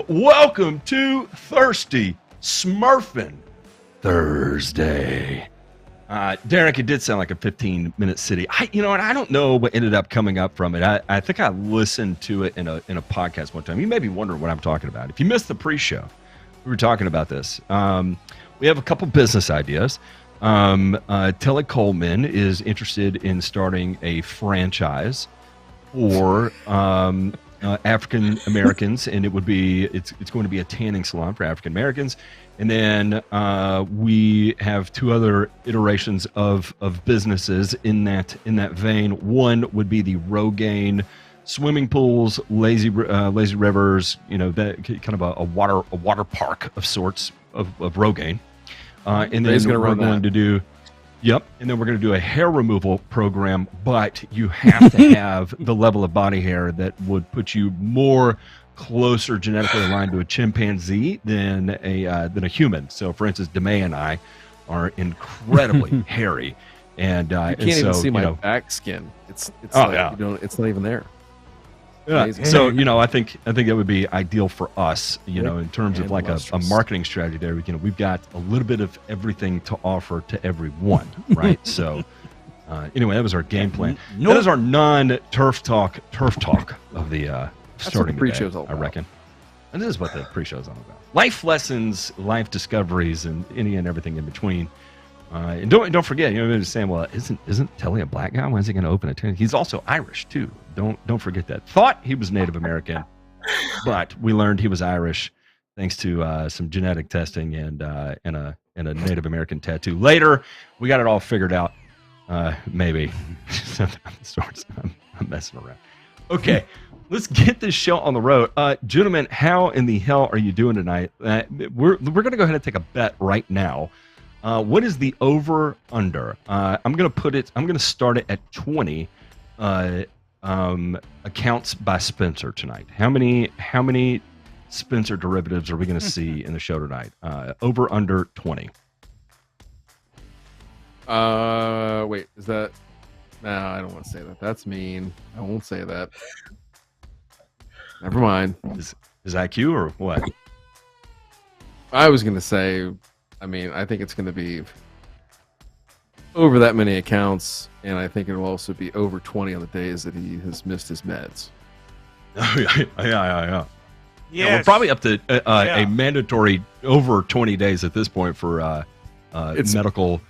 welcome to Thirsty Smurfin' Thursday. Derek, it did sound like a 15-minute city. I don't know what ended up coming up from it. I think I listened to it in a podcast one time. You may be wondering what I'm talking about. If you missed the pre-show, we were talking about this. We have a couple business ideas. Telly Coleman is interested in starting a franchise for African Americans, and it's going to be a tanning salon for African Americans. And then we have two other iterations of businesses in that vein. One would be the Rogaine swimming pools, lazy rivers, that kind of a water park of sorts of Rogaine. And then we're going to do. Yep, and then we're going to do a hair removal program, but you have to have the level of body hair that would put you more closer genetically aligned to a chimpanzee than a human. So, for instance, Demay and I are incredibly hairy, and you can't even see my back skin. It's not even there. Yeah. So I think that would be ideal for us. In terms of like a marketing strategy there. We've got a little bit of everything to offer to everyone, right? So anyway, that was our game plan. That is our non-turf talk of the starting the pre-show's all about. I reckon. And this is what the pre-show's all about: life lessons, life discoveries, and any and everything in between. And don't forget, they're saying, well, isn't Telly a black guy? When's he going to open a tent? He's also Irish too. Don't forget that. Thought he was Native American, but we learned he was Irish thanks to some genetic testing and a Native American tattoo. Later, we got it all figured out. Maybe. I'm messing around. Okay, let's get this show on the road. Gentlemen, how in the hell are you doing tonight? We're going to go ahead and take a bet right now. What is the over under? I'm going to start it at 20 accounts by Spencer tonight. How many Spencer derivatives are we going to see in the show tonight? Over under 20. Wait, is that? No, I don't want to say that. That's mean. I won't say that. Never mind. Is IQ or what? I was going to say, I think it's going to be over that many accounts, and I think it will also be over 20 on the days that he has missed his meds. Yeah. Yes. We're probably up to a mandatory over 20 days at this point for medical.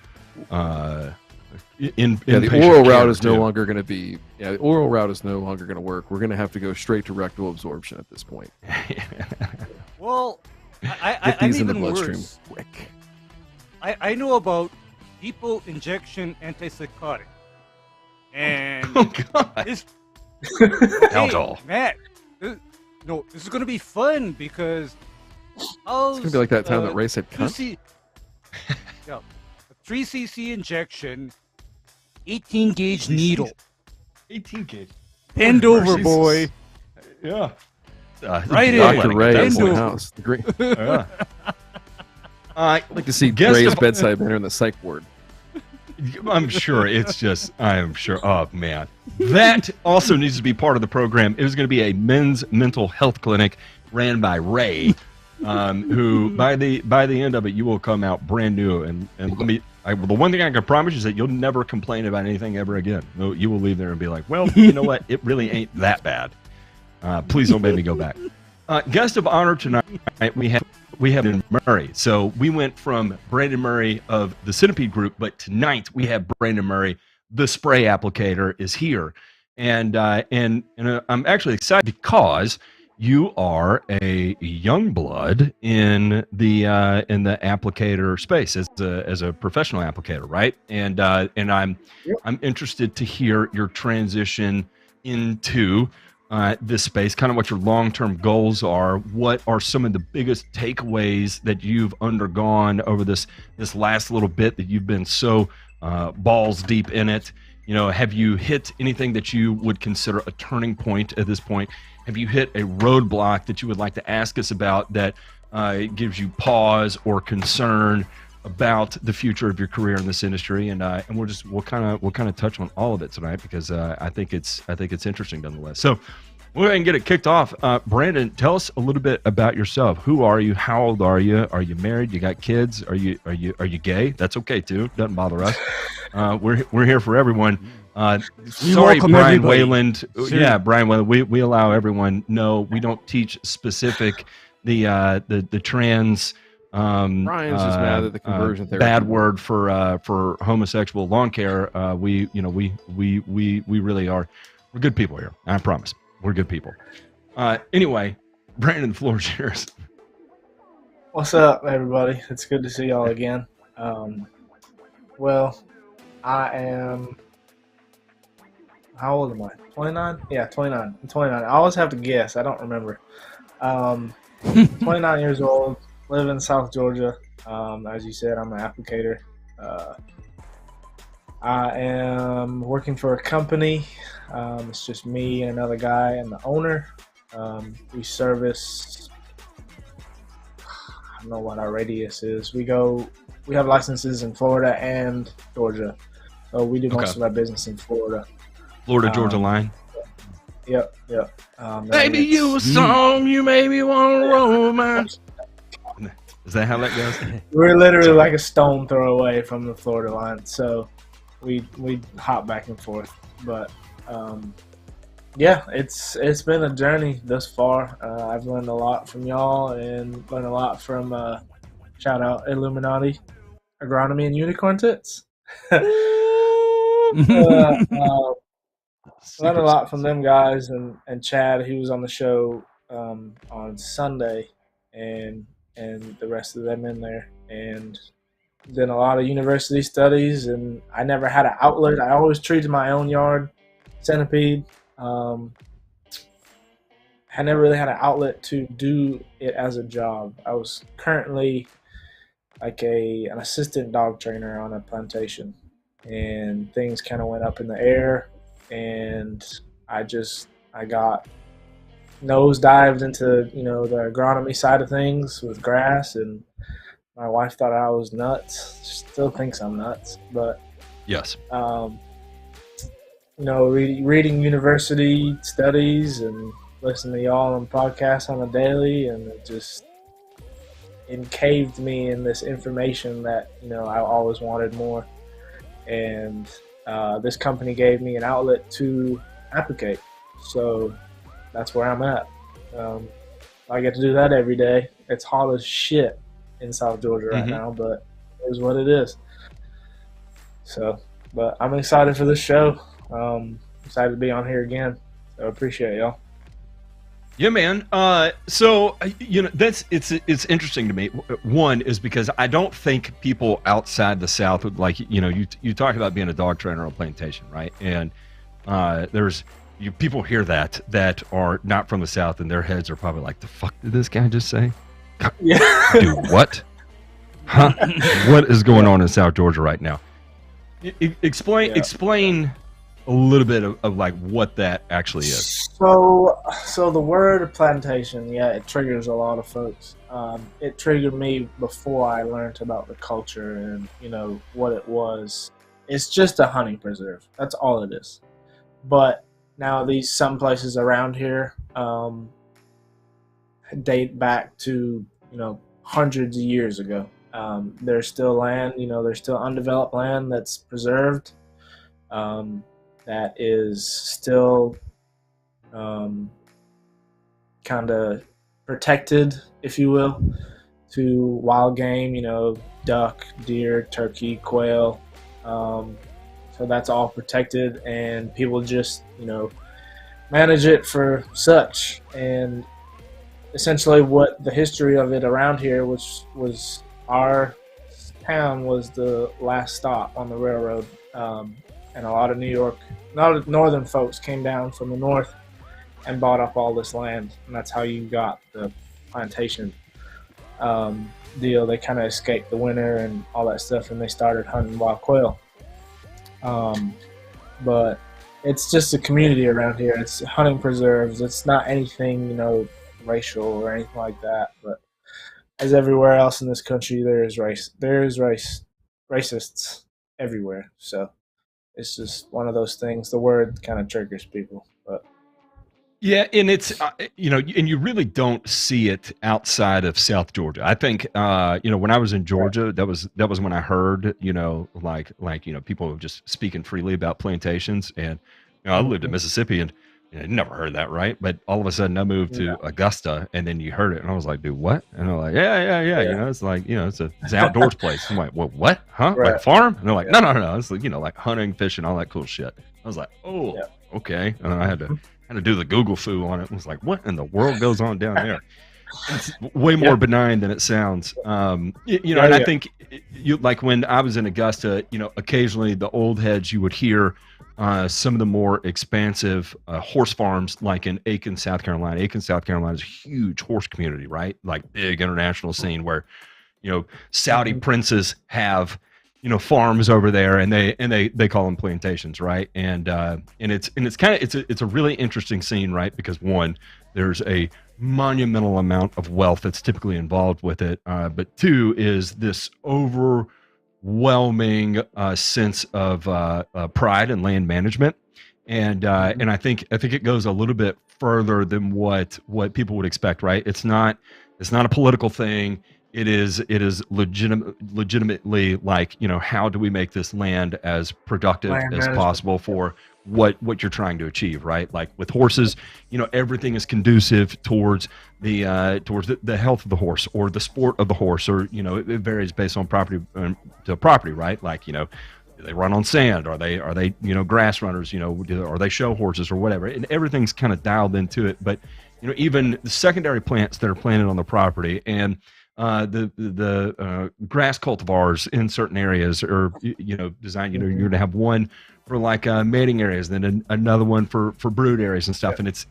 The oral route is no longer going to be. Yeah, the oral route is no longer going to work. We're going to have to go straight to rectal absorption at this point. Well, get these in the bloodstream quick. I know about depot injection antipsychotic, and this Matt, this is going to be fun because it's going to be like that time that Ray said cunt. A 3cc injection, 18 gauge needle. 18 gauge. Bend over, boy. Yeah. Right in. Dr. Ray at the house. I'd like to see Ray's bedside manner in the psych ward. I'm sure. Oh, man. That also needs to be part of the program. It was going to be a men's mental health clinic ran by Ray, who by the end of it, you will come out brand new. And the one thing I can promise you is that you'll never complain about anything ever again. No, you will leave there and be like, well, you know what? It really ain't that bad. Please don't make me go back. Guest of honor tonight, we have Brandyn Murray. So we went from Brandyn Murray of the Centipede group, but tonight we have Brandyn Murray, the spray applicator, is here, and I'm actually excited because you are a young blood in the applicator space as a professional applicator, right? And I'm interested to hear your transition into this space, kind of what your long-term goals are. What are some of the biggest takeaways that you've undergone over this last little bit that you've been so balls deep in it? Have you hit anything that you would consider a turning point at this point? Have you hit a roadblock that you would like to ask us about that gives you pause or concern about the future of your career in this industry? And we'll kind of touch on all of it tonight because I think it's interesting nonetheless. So We'll go ahead and get it kicked off. Brandon, tell us a little bit about yourself. Who are you? How old are you? Are you married? You got kids? Are you gay? That's okay too. Doesn't bother us. We're here for everyone. Sorry, welcome Brian everybody. Wayland. Sure. Yeah, Brian Wayland. We allow everyone. No, we don't teach specific the trans. Brian's just mad at the conversion therapy. Bad word for homosexual lawn care. We really are. We're good people here. I promise. We're good people. Anyway, Brandon, the floor is yours. What's up, everybody? It's good to see y'all again. Well, I am. How old am I? 29? Yeah, 29. I'm 29. I always have to guess. I don't remember. 29 years old. Live in South Georgia. As you said, I'm an applicator. I am working for a company. It's just me and another guy and the owner. We service. I don't know what our radius is. We have licenses in Florida and Georgia, so we do most of our business in Florida. Florida Georgia line. Yep. Baby, you a song you made me want to romance. Is that how that goes? We're literally like a stone throw away from the Florida line, so we hop back and forth. But yeah, it's been a journey thus far. I've learned a lot from y'all and learned a lot from shout out Illuminati, Agronomy, and Unicorn Tits. Learned a lot from them guys and Chad, who was on the show on Sunday, and the rest of them in there, and did a lot of university studies. And I never had an outlet. I always treated my own yard, Centipede. I never really had an outlet to do it as a job. I was currently like an assistant dog trainer on a plantation, and things kind of went up in the air, and I got nosedived into the agronomy side of things with grass, and my wife thought I was nuts. She still thinks I'm nuts, but yes. Reading university studies and listening to y'all on podcasts on a daily, and it just encaved me in this information that I always wanted more, and this company gave me an outlet to applicate, so that's where I'm at. I get to do that every day. It's hot as shit in South Georgia right now, but it is what it is. So, but I'm excited for this show. Excited to be on here again. So appreciate y'all. Yeah, man. So that's it's interesting to me. One is because I don't think people outside the South would like you talk about being a dog trainer on a plantation, right? And there's people hear that are not from the South, and their heads are probably like, the fuck did this guy just say? Yeah. Do what? Huh? What is going on in South Georgia right now? Explain a little bit of like what that actually is. So the word plantation, it triggers a lot of folks. It triggered me before I learned about the culture and what it was. It's just a hunting preserve. That's all it is. But now some places around here date back to hundreds of years ago. There's still land, there's still undeveloped land that's preserved. That is still kind of protected, if you will, to wild game, duck, deer, turkey, quail. So that's all protected, and people just, manage it for such. And essentially what the history of it around here was our town was the last stop on the railroad. And a lot of northern folks came down from the north and bought up all this land, and that's how you got the plantation deal. They kind of escaped the winter and all that stuff, and they started hunting wild quail. But it's just a community around here. It's hunting preserves. It's not anything racial or anything like that. But as everywhere else in this country, there is racists everywhere. So it's just one of those things. The word kind of triggers people, but Yeah, and it's and you really don't see it outside of South Georgia. I think when I was in Georgia, that was when I heard people just speaking freely about plantations, and I lived in Mhm. Mississippi and never heard that, right? But all of a sudden I moved Yeah, to Augusta, and then you heard it, and I was like, dude, what? And they're like, yeah, yeah, it's like it's an outdoors place. I'm like, what? Huh? Like a right. farm? And they're like, Yeah, no, it's like like hunting, fishing, all that cool shit. I was like, oh, yeah. okay, and then I had to Mhm. do the Google foo on it. I was like, what in the world goes on down there? It's way more Yeah, benign than it sounds. yeah, And I yeah. think you like when I was in Augusta, occasionally the old heads you would hear some of the more expansive horse farms, like in Aiken, South Carolina. Aiken, South Carolina is a huge horse community, right? Like big international scene where Saudi Mhm. princes have farms over there, and they call them plantations, right? And it's kind of it's a really interesting scene, right? Because one, there's a monumental amount of wealth that's typically involved with it, but two is this overwhelming sense of pride and land management, Mhm. and I think it goes a little bit further than what people would expect, right? It's not a political thing. It is legitimately like, how do we make this land as productive Land as management. possible for what you're trying to achieve, right? Like with horses, everything is conducive towards the health of the horse or the sport of the horse, or it varies based on property to property, right? Like, do they run on sand? Are they grass runners? Are they show horses or whatever? And everything's kind of dialed into it. But even the secondary plants that are planted on the property, and the grass cultivars in certain areas are designed. You're Mhm. going to have one for like mating areas, then another one for brood areas and Yeah, stuff. And it's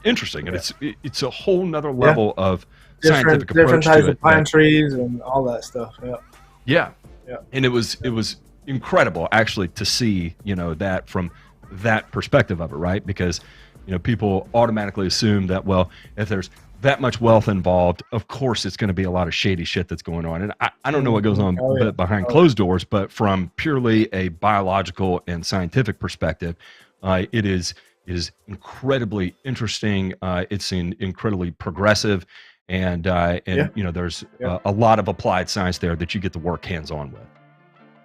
interesting, and yeah, it's a whole nother yeah. level of Different scientific different approach to types of it. pine That trees and all that stuff. Yeah, yeah, yeah, and it was incredible actually to see that from that perspective of it, right? Because people automatically assume that, well, if there's that much wealth involved, of course it's going to be a lot of shady shit that's going on. And I don't know what goes Mhm. on Oh yeah, behind oh closed doors, but from purely a biological and scientific perspective, it is incredibly interesting. It's incredibly progressive, and yeah, there's yeah. a lot of applied science there that you get to work hands on with.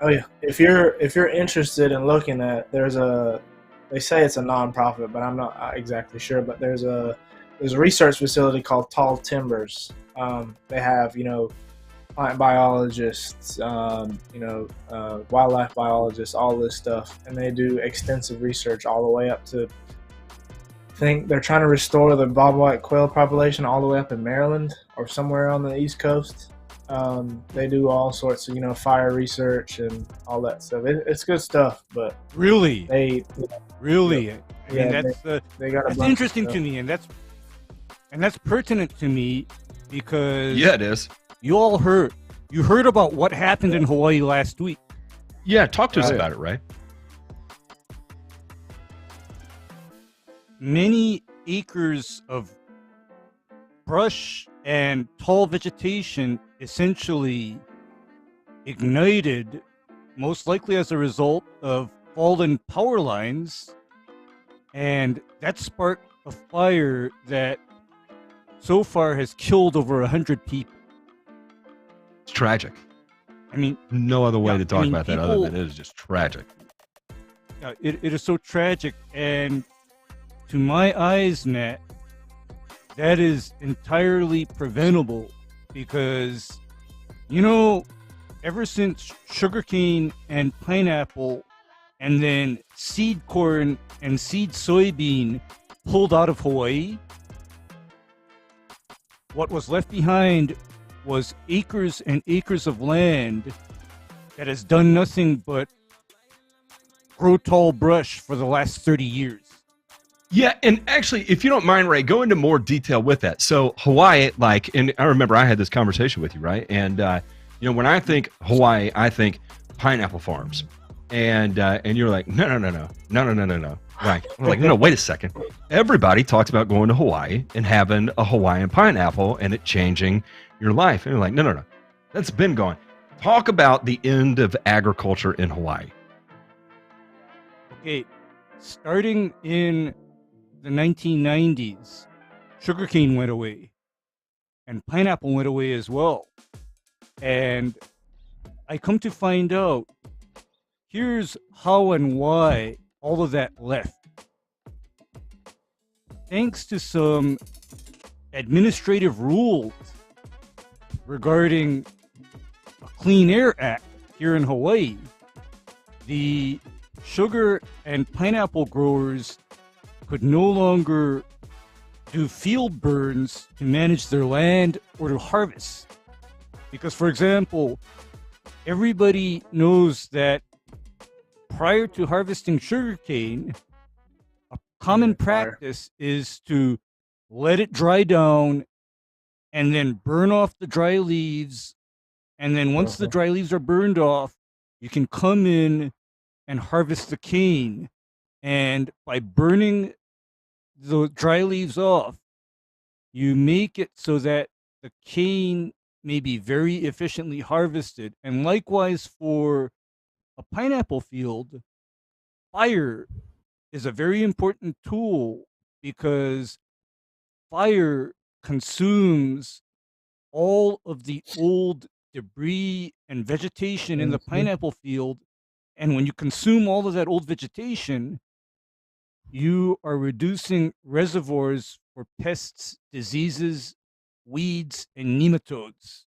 Oh yeah. If you're interested in looking at, they say it's a nonprofit, but I'm not exactly sure. But there's a research facility called Tall Timbers. They have plant biologists, wildlife biologists, all this stuff, and they do extensive research all the way up to. I think they're trying to restore the bobwhite quail population all the way up in Maryland or somewhere on the East Coast. They do all sorts of fire research and all that stuff. It's good stuff, but Really, they really. I mean, yeah they got a that's bunch of interesting stuff. to me, and that's pertinent to me Yeah, because it is. you heard about what happened in Hawaii last week. Yeah, talk to us Right. about it, Ray. Many acres of brush and tall vegetation essentially ignited, most likely as a result of fallen power lines, and that sparked a fire that so far has killed over 100 people. It's tragic. I mean, No other way yeah, to I talk mean, about that other people, than it is just tragic. it is so tragic, and to my eyes, Matt, that is entirely preventable because, ever since sugarcane and pineapple and then seed corn and seed soybean pulled out of Hawaii, what was left behind was acres and acres of land that has done nothing but grow tall brush for the last 30 years. Yeah, and actually, if you don't mind, Ray, go into more detail with that. So Hawaii, and I remember I had this conversation with you, right? And when I think Hawaii, I think pineapple farms, and you're like, no. Like, we're like, no, wait a second. Everybody talks about going to Hawaii and having a Hawaiian pineapple and it changing your life. And you're like, no. That's been gone. Talk about the end of agriculture in Hawaii. Okay, starting in the 1990s, sugarcane went away and pineapple went away as well. And I come to find out here's how and why all of that left. Thanks to some administrative rules regarding a Clean Air Act here in Hawaii, the sugar and pineapple growers could no longer do field burns to manage their land or to harvest. Because, for example, everybody knows that prior to harvesting sugarcane, a common practice is to let it dry down and then burn off the dry leaves. And then once the dry leaves are burned off, you can come in and harvest the cane. And by burning the dry leaves off, you make it so that the cane may be very efficiently harvested. And likewise for a pineapple field, fire is a very important tool because fire consumes all of the old debris and vegetation in the pineapple field. And when you consume all of that old vegetation, you are reducing reservoirs for pests, diseases, weeds, and nematodes.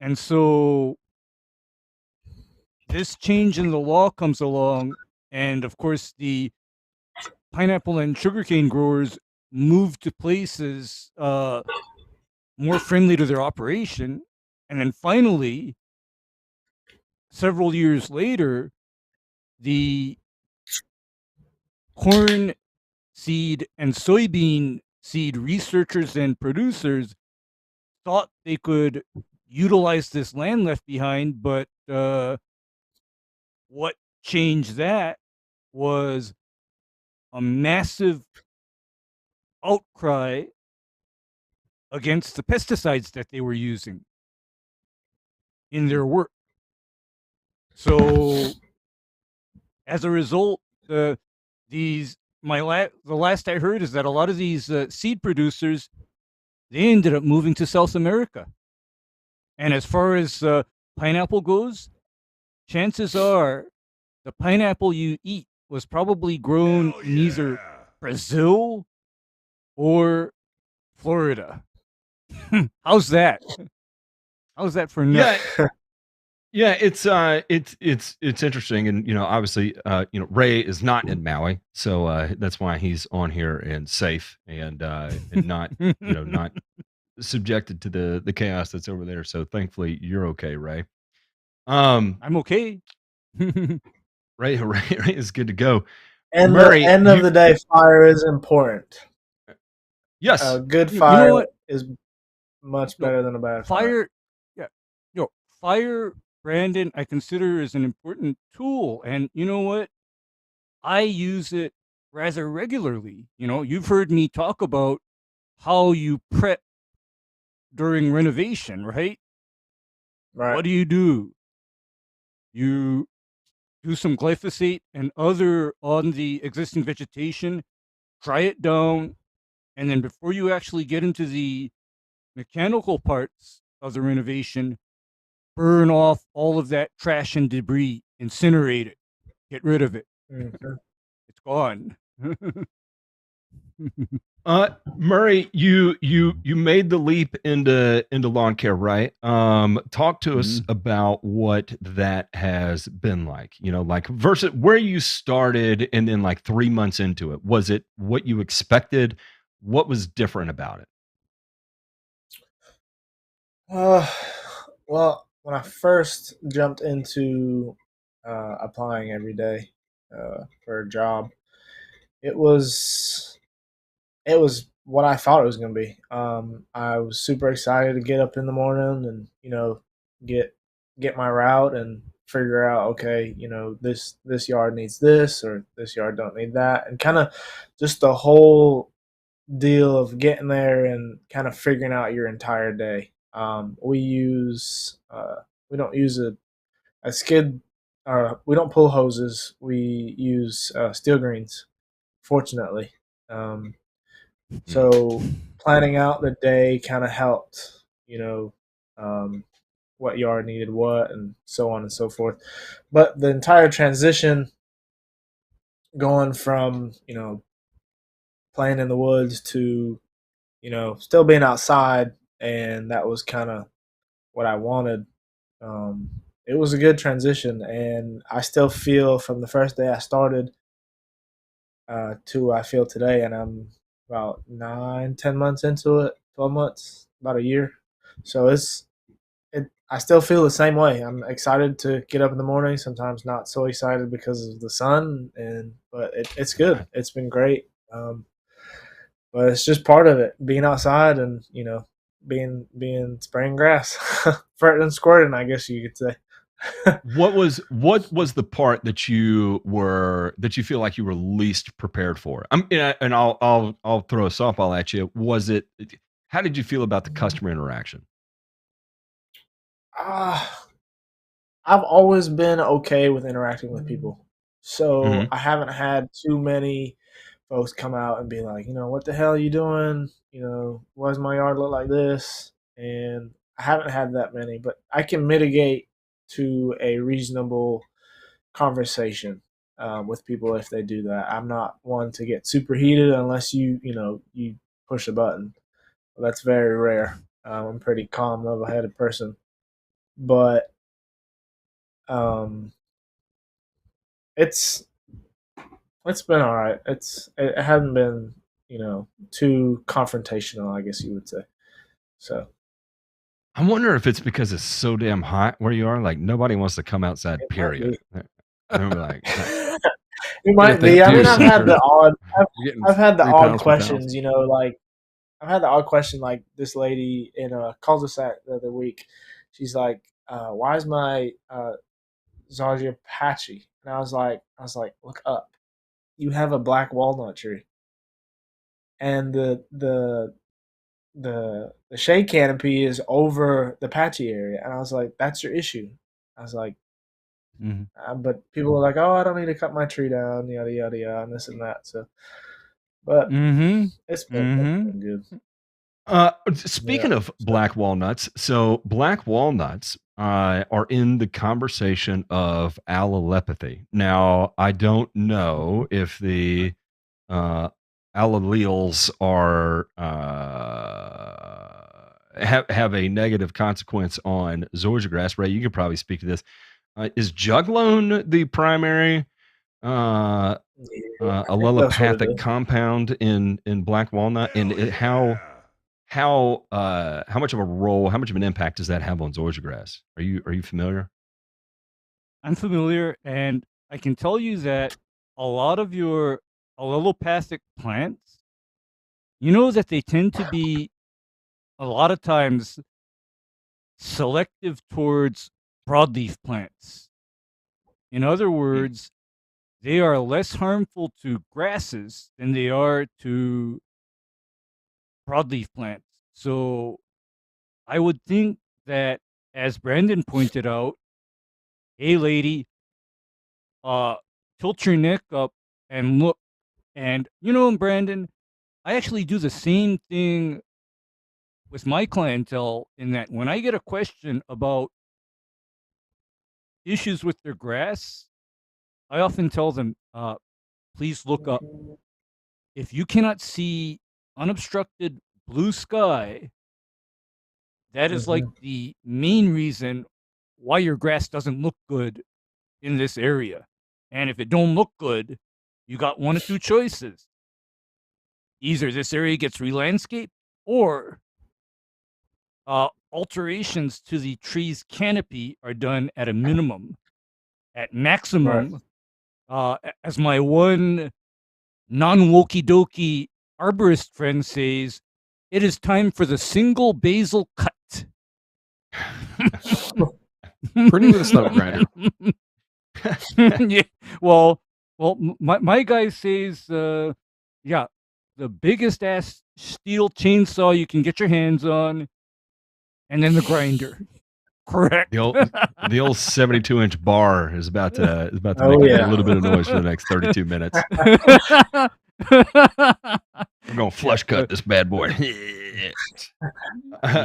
And so this change in the law comes along, and of course the pineapple and sugarcane growers move to places more friendly to their operation. And then finally, several years later, the corn seed and soybean seed researchers and producers thought they could utilize this land left behind, but what changed that was a massive outcry against the pesticides that they were using in their work. So as a result, the last I heard is that a lot of these seed producers, they ended up moving to South America. And as far as pineapple goes, chances are the pineapple you eat was probably grown in either Brazil or Florida. How's that? How's that for nuts? Yeah, it's interesting, and obviously, Ray is not in Maui, so that's why he's on here and safe, and not not subjected to the chaos that's over there. So thankfully, you're okay, Ray. I'm okay. Ray is good to go. And Murray, the end of the day, fire is important. Yes, A good You fire know what? is much better than a bad Fire, yeah, fire, Brandon, I consider is an important tool, and you know what? I use it rather regularly. You've heard me talk about how you prep during renovation, right? Right. What do? You do some glyphosate and other on the existing vegetation, dry it down, and then before you actually get into the mechanical parts of the renovation, burn off all of that trash and debris, incinerate it, get rid of it. It's gone. Murray, you made the leap into lawn care, right? Talk to us about what that has been like. Like versus where you started, and then like 3 months into it. Was it what you expected? What was different about it? Well, when I first jumped into applying every day for a job, it was what I thought it was going to be. I was super excited to get up in the morning and get my route and figure out, okay, this yard needs this or this yard don't need that, and kind of just the whole deal of getting there and kind of figuring out your entire day. We don't use a skid. We don't pull hoses. We use steel greens fortunately. So planning out the day kind of helped, what yard needed what, and so on and so forth. But the entire transition, going from playing in the woods to still being outside, and that was kind of what I wanted. It was a good transition, and I still feel from the first day I started to I feel today, and I'm about 9, 10 months into it, 12 months, about a year. So I still feel the same way. I'm excited to get up in the morning. Sometimes not so excited because of the sun, but it's good. It's been great. But it's just part of it, being outside and being spraying grass, ferting and squirting, I guess you could say. What was the part that you feel like you were least prepared for? And I'll throw a softball at you. How did you feel about the customer interaction? I've always been okay with interacting with people, so Mhm. I haven't had too many folks come out and be like, what the hell are you doing? Why does my yard look like this? And I haven't had that many, but I can mitigate to a reasonable conversation with people if they do that. I'm not one to get super heated unless you push a button. Well, that's very rare. I'm a pretty calm, level-headed person, but um, it's been all right. It hasn't been too confrontational, I guess you would say. So I wonder if it's because it's so damn hot where you are. Like nobody wants to come outside. it might Period. be. I'm like, It might be. I mean, I've had the odd. I've had the 3 odd pounds per questions. Like I've had the odd question. Like this lady in a cul-de-sac the other week. She's like, "Why is my zoysia patchy?" And I was like, "Look up. You have a black walnut tree, and the shade canopy is over the patchy area." And I was like, "That's your issue." I was like, but people were like, "Oh, I don't need to cut my tree down, yada yada yada, and this and that." So, but it's been good. Speaking Yeah. of black walnuts, so black walnuts are in the conversation of allelepathy. Now, I don't know if the alleles are have a negative consequence on zoysia grass. Ray, you could probably speak to this. Is juglone the primary Yeah, I think that's what it allelopathic is. compound in black walnut, and how much of a role, how much of an impact does that have on zoysia grass? Are you familiar? I'm familiar, and I can tell you that a lot of your allelopathic plants, that they tend to be a lot of times selective towards broadleaf plants. In other words, they are less harmful to grasses than they are to broadleaf plants. So I would think that, as Brandon pointed out, hey lady, tilt your neck up and look. And Brandon, I actually do the same thing with my clientele, in that when I get a question about issues with their grass, I often tell them, please look up. If you cannot see unobstructed blue sky, that is like the main reason why your grass doesn't look good in this area. And if it don't look good, you got one of two choices. Either this area gets re-landscaped, or alterations to the tree's canopy are done at a minimum. At maximum, as my one non-wokey dokey arborist friend says, it is time for the single basil cut. Pretty with a stump grinder. Yeah. Well, my guy says, yeah, the biggest ass steel chainsaw you can get your hands on, and then the grinder. Correct. The old 72-inch bar is about to Oh, make yeah. a little bit of noise for the next 32 minutes. We're gonna flush cut this bad boy.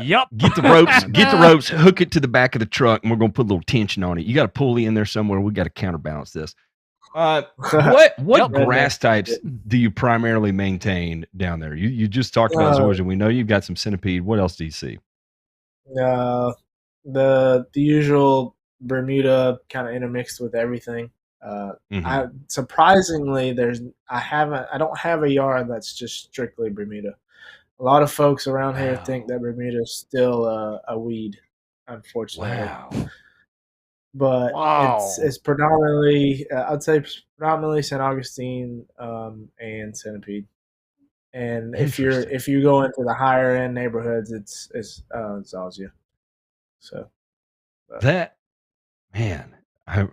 Yup. Get the ropes, hook it to the back of the truck, and we're gonna put a little tension on it. You got a pulley in there somewhere. We got to counterbalance this. What Yep. grass types do you primarily maintain down there? You just talked about Zorge, and we know you've got some centipede. What else do you see? The usual Bermuda kind of intermixed with everything. Mhm. I surprisingly I don't have a yard that's just strictly Bermuda. A lot of folks around here think that Bermuda is still a weed, unfortunately. Wow. But Wow. it's predominantly I'd say predominantly St. Augustine and Centipede. And Interesting. if you go into the higher end neighborhoods, it's Zalzia. So but, That man, I'm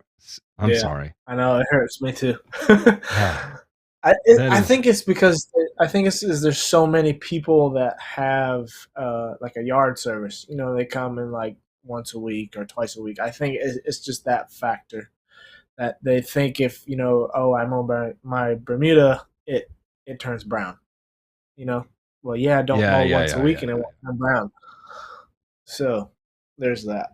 yeah, sorry. I know it hurts me too. Ah, I that I is think it's because there's so many people that have like a yard service. You know, they come in like once a week or twice a week. I think it's just that factor that they think if oh, I'm on my Bermuda, it turns brown. You know, well, yeah, I don't yeah, mow yeah, once a yeah, week yeah, and it yeah. won't turn brown. So there's that.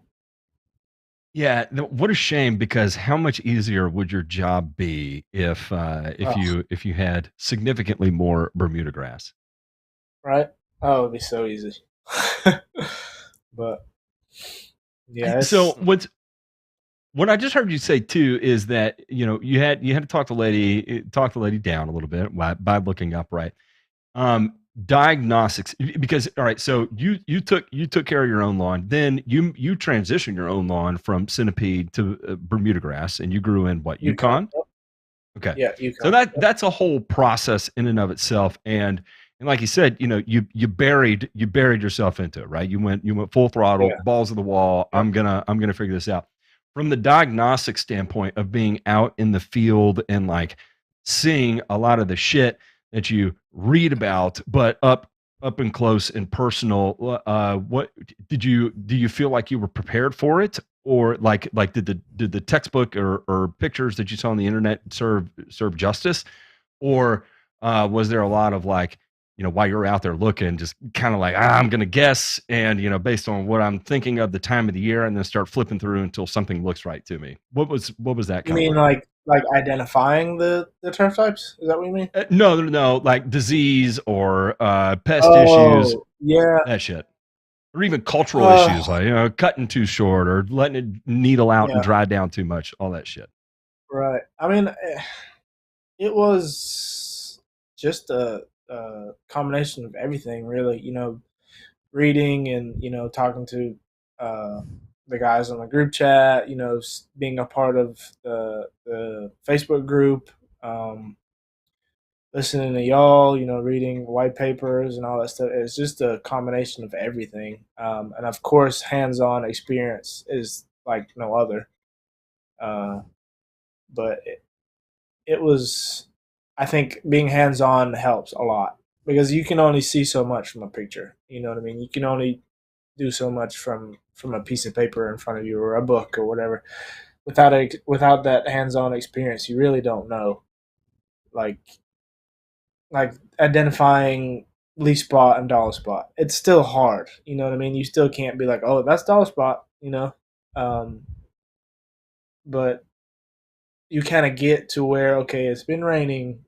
Yeah, what a shame because how much easier would your job be Oh, if you had significantly more Bermuda grass? right? Oh, it'd be so easy. But yeah, So it's what I just heard you say too is that you had to talk the lady down a little bit by looking upright. Um, diagnostics because all right, so you took care of your own lawn, then you transitioned your own lawn from centipede to Bermuda grass, and you grew in what Yukon. Yukon? Okay. Yeah, So Yukon. Yep. that's a whole process in and of itself. And like you said, you buried yourself into it, right? You went full throttle, Yeah. balls to the wall. Yep. I'm gonna figure this out. From the diagnostic standpoint of being out in the field and like seeing a lot of the shit that you read about, but up and close and personal, what do you feel like you were prepared for it? Or like did the textbook or pictures that you saw on the internet serve justice, or was there a lot of like while you're out there looking just kind of like I'm gonna guess and based on what I'm thinking of the time of the year and then start flipping through until something looks right to me? What was that You kind of mean like? like identifying the turf types? Is that what you mean? No, like disease or pest issues, Oh, yeah. that shit, or even cultural Uh, issues like cutting too short or letting it needle out and yeah. dry down too much, all that shit. Right. I mean, it was just a combination of everything, really. Reading and talking to uh, the guys on the group chat. Being a part of the Facebook group. Listening to y'all, reading white papers and all that stuff. It's just a combination of everything. And of course, hands on experience is like no other. Uh, but it was, I think being hands on helps a lot because you can only see so much from a picture. You know what I mean? You can only do so much from a piece of paper in front of you or a book or whatever. Without that hands on experience, you really don't know. Like like identifying leaf spot and dollar spot. It's still hard. You know what I mean? You still can't be like, oh, that's dollar spot. Um, but you kind of get to where okay, it's been raining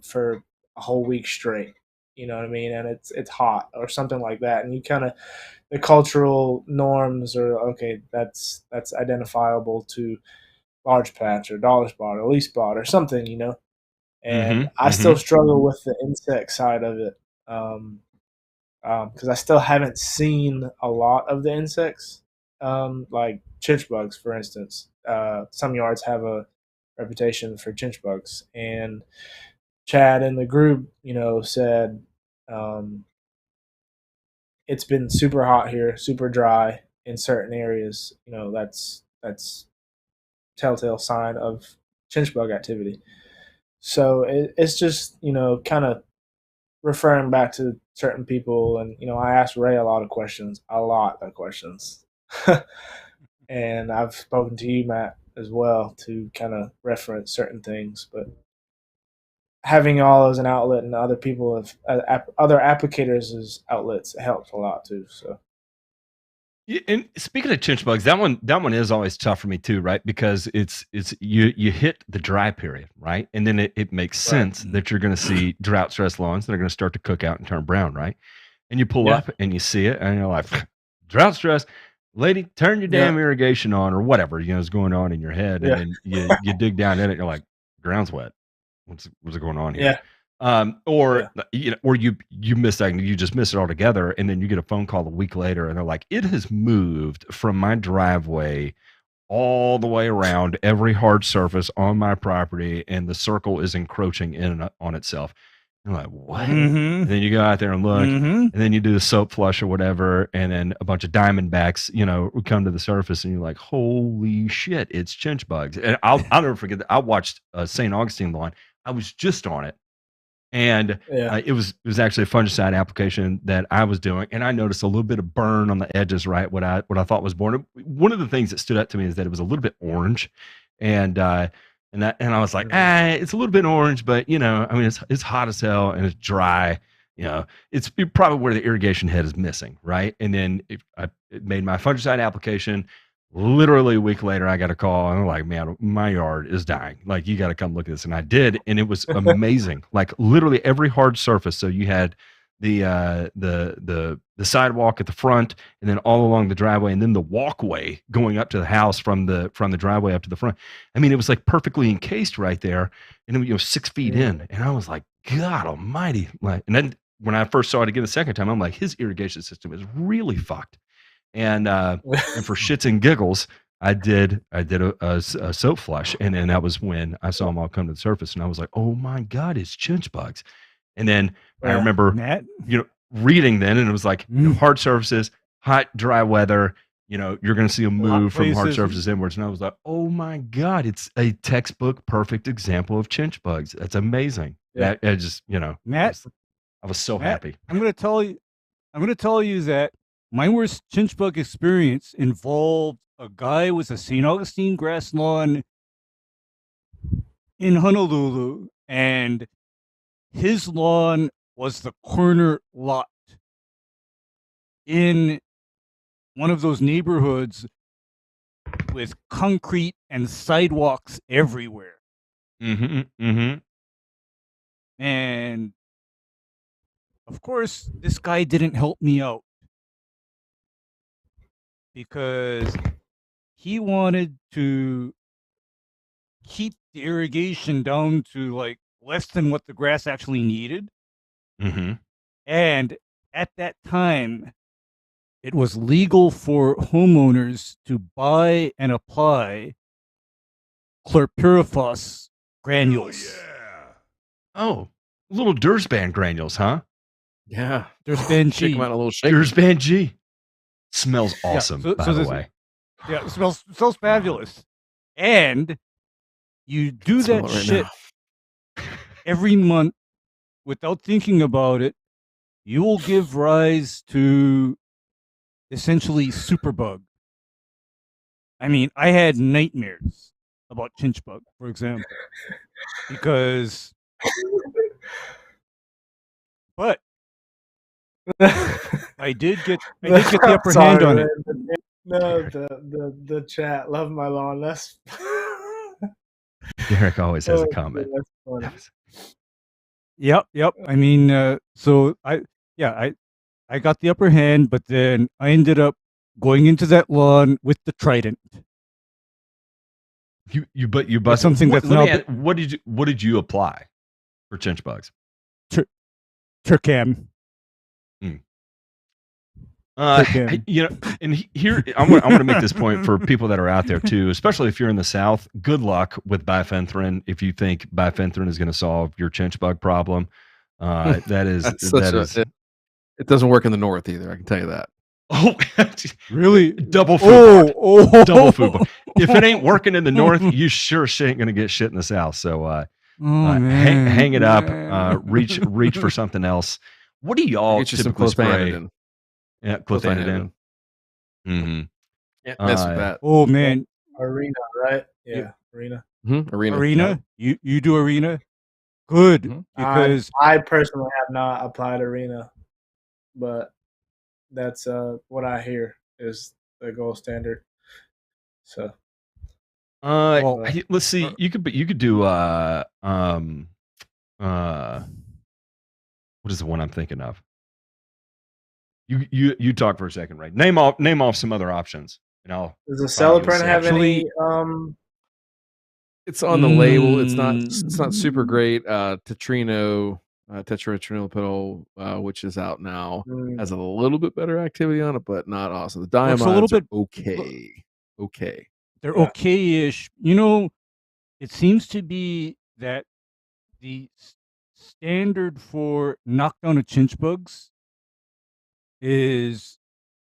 for a whole week straight. You know what I mean? And it's hot or something like that, and you kind of the cultural norms are okay. That's identifiable to large patch or dollar spot or leaf spot or something. And Mm-hmm. I still Mm-hmm. struggle with the insect side of it. Because I still haven't seen a lot of the insects, like chinch bugs, for instance. Some yards have a reputation for chinch bugs, and Chad in the group, said um, it's been super hot here, super dry in certain areas. That's telltale sign of chinch bug activity. So it's just kind of referring back to certain people, and I asked Ray a lot of questions, and I've spoken to you, Matt, as well to kind of reference certain things. But having y'all as an outlet and other people of other applicators as outlets helps a lot too. So And speaking of chinch bugs, that one is always tough for me too, right? Because it's you hit the dry period, right? And then it makes sense that you're going to see drought stress lawns that are going to start to cook out and turn brown, right? And you pull up and you see it, and you're like, drought stress, lady, turn your damn irrigation on, or whatever is going on in your head, and then you dig down in it, and you're like, ground's wet. What's going on here? Or you misdiagnose, you just miss it altogether, and then you get a phone call a week later, and they're like, it has moved from my driveway all the way around every hard surface on my property, and the circle is encroaching in on itself. You're like, what? And then you go out there and look, and then you do the soap flush or whatever, and then a bunch of diamondbacks, would come to the surface, and you're like, holy shit, it's chinch bugs. And I'll never forget that. I watched St. Augustine lawn. I was just on it, and it was actually a fungicide application that I was doing, and I noticed a little bit of burn on the edges, right? What I thought was born. One of the things that stood out to me is that it was a little bit orange, and I was like, it's a little bit orange, but it's hot as hell and it's dry. It's probably where the irrigation head is missing, right? And then I made my fungicide application. Literally a week later, I got a call, and I'm like, man, my yard is dying. Like, you got to come look at this. And I did, and it was amazing. Like, literally every hard surface. So you had the sidewalk at the front, and then all along the driveway, and then the walkway going up to the house from the driveway up to the front. I mean, it was like perfectly encased right there, and then 6 feet in, and I was like, God Almighty! Like, and then when I first saw it again the second time, I'm like, his irrigation system is really fucked. And for shits and giggles, I did a soap flush, and then that was when I saw them all come to the surface, and I was like, oh my God, it's chinch bugs. And then I remember, reading then, and it was like, hard surfaces, hot, dry weather, you're going to see them move from hard surfaces inwards. And I was like, oh my God, it's a textbook perfect example of chinch bugs. That's amazing. That I just, Matt, I was so happy. I'm going to tell you that my worst chinch bug experience involved a guy with a St. Augustine grass lawn in Honolulu, and his lawn was the corner lot in one of those neighborhoods with concrete and sidewalks everywhere. And of course, this guy didn't help me out because he wanted to keep the irrigation down to like less than what the grass actually needed. And at that time, it was legal for homeowners to buy and apply chlorpyrifos granules. Oh, little Dursban granules, huh? Yeah. Dursban Shake G. them out a little shake. Dursban G. Smells awesome, by the way. Yeah, it smells fabulous. And you do that shit every month without thinking about it, you will give rise to essentially superbug. I mean, I had nightmares about chinch bug, for example, because but I did get the upper hand on it. No, the chat, love my lawn. That's Derek always has a comment. That's funny. Yep. I mean, so I got the upper hand, but then I ended up going into that lawn with the trident. You busted something that's now. What did you apply for chinch bugs? Turcam. And here I'm going to make this point for people that are out there too, especially if you're in the South. Good luck with bifenthrin if you think bifenthrin is going to solve your chinch bug problem. That is it doesn't work in the North either. I can tell you that. Oh, really? Double food. Double food. If it ain't working in the North, you sure ain't going to get shit in the South. So hang it up. Reach for something else. What do y'all typically spray? Yeah, clothanidin. Can't mess with that. Oh man, Arena, right? Yeah, Arena. Arena. Arena. You do Arena. Good, Mhm. because I personally have not applied arena, but that's what I hear is the gold standard. So, well, but Let's see. You could do what is the one I'm thinking of? You talk for a second, right? Name off some other options, and I'll does the try to use Celeprint have Actually- any? It's on the label. It's Mm. not super great. Tetrino, tetrahydropinyl, which is out now, has a little bit better activity on it, but not awesome. The Looks a little diamides are bit- okay. they're Yeah. okay-ish. You know, it seems to be that the standard for knockdown of chinch bugs is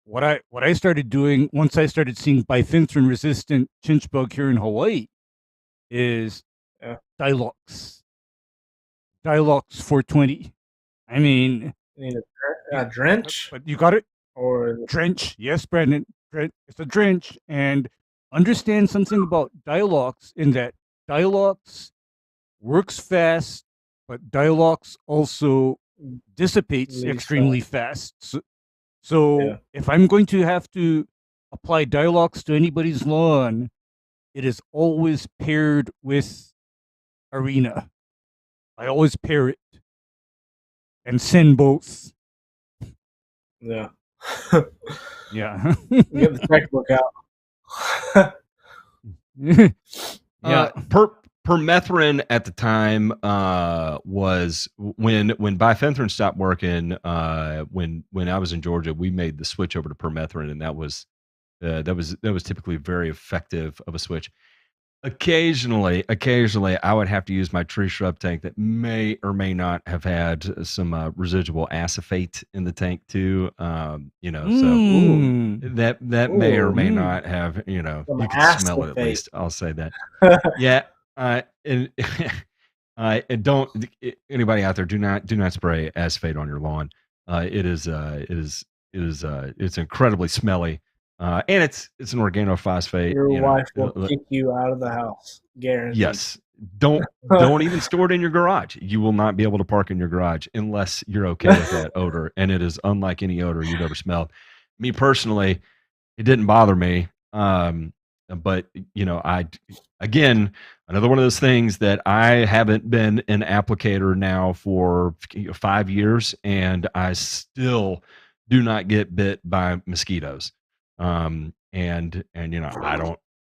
what I started doing once I started seeing bifenthrin resistant chinch bug here in Hawaii is Yeah. Dilox 420. I mean, You need a drench but you got it. or Drench, yes, Brandon. It's a drench, and understand something about Dialox in that Dialox works fast, but Dialox also dissipates Leaves extremely fast. So Yeah. if I'm going to have to apply Dialox to anybody's lawn, it is always paired with Arena. I always pair it and send both. Yeah. Yeah. Get the textbook out. Yeah. Permethrin at the time was when bifenthrin stopped working. When I was in Georgia, we made the switch over to permethrin, and that was typically very effective of a switch. Occasionally, I would have to use my tree shrub tank that may or may not have had some residual acephate in the tank too. So Mm. that may or may Ooh. not have, you Some can smell it at acephate. least. I'll say that. Yeah. And and don't anybody out there, do not spray acephate on your lawn. It's incredibly smelly. And it's an organophosphate. Your wife will look, kick you out of the house. Guaranteed. yes. Don't even store it in your garage. You will not be able to park in your garage unless you're okay with that odor. And it is unlike any odor you've ever smelled. Me personally, it didn't bother me. But again, another one of those things that I haven't been an applicator now for 5 years, and I still do not get bit by mosquitoes. And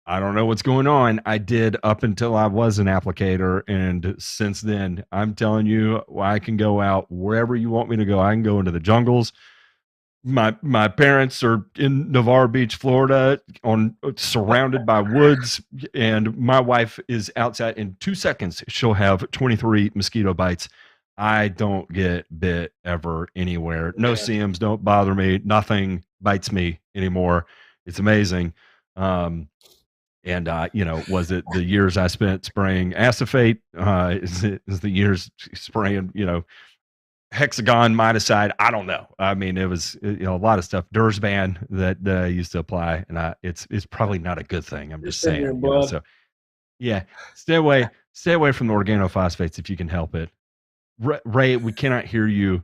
I don't know what's going on. I did up until I was an applicator, and since then, I'm telling you, I can go out wherever you want me to go. I can go into the jungles. My parents are in Navarre Beach, Florida, surrounded by woods, and my wife is outside. In 2 seconds, she'll have 23 mosquito bites. I don't get bit ever anywhere. No Yeah. CMs don't bother me. Nothing bites me anymore. It's amazing. And was it the years I spent spraying acephate? Is the years spraying, hexagon miticide? I don't know. I mean, it was a lot of stuff. Dursban that I used to apply, and it's probably not a good thing. I'm just It's in your saying. blood. So yeah, stay away from the organophosphates if you can help it. Ray, we cannot hear you.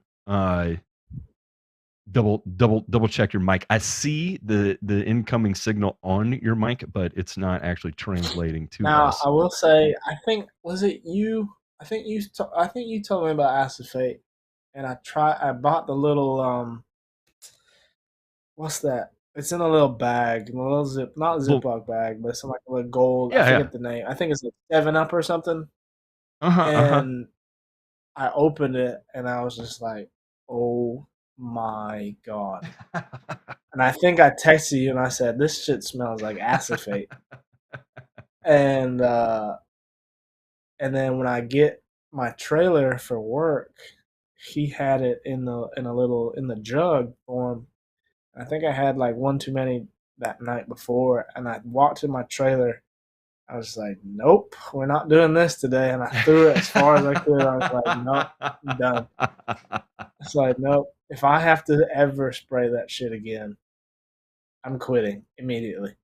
Double check your mic. I see the incoming signal on your mic, but it's not actually translating to Now, us. I will say, I think was it you? I think you told me about acephate, and I bought the little what's that? It's in a little bag, a little not a Little- Ziploc bag, but it's in like a little gold. Yeah, I forget the name. I think it's like 7-Up or something. And I opened it, and I was just like, "Oh my god!" And I think I texted you, and I said, "This shit smells like acephate." And then when I get my trailer for work, he had it in the jug form. I think I had like one too many that night before, and I walked to my trailer. I was like, "Nope, we're not doing this today." And I threw it as far as I could. I was like, "Nope, I'm done." It's like, "Nope, if I have to ever spray that shit again, I'm quitting immediately."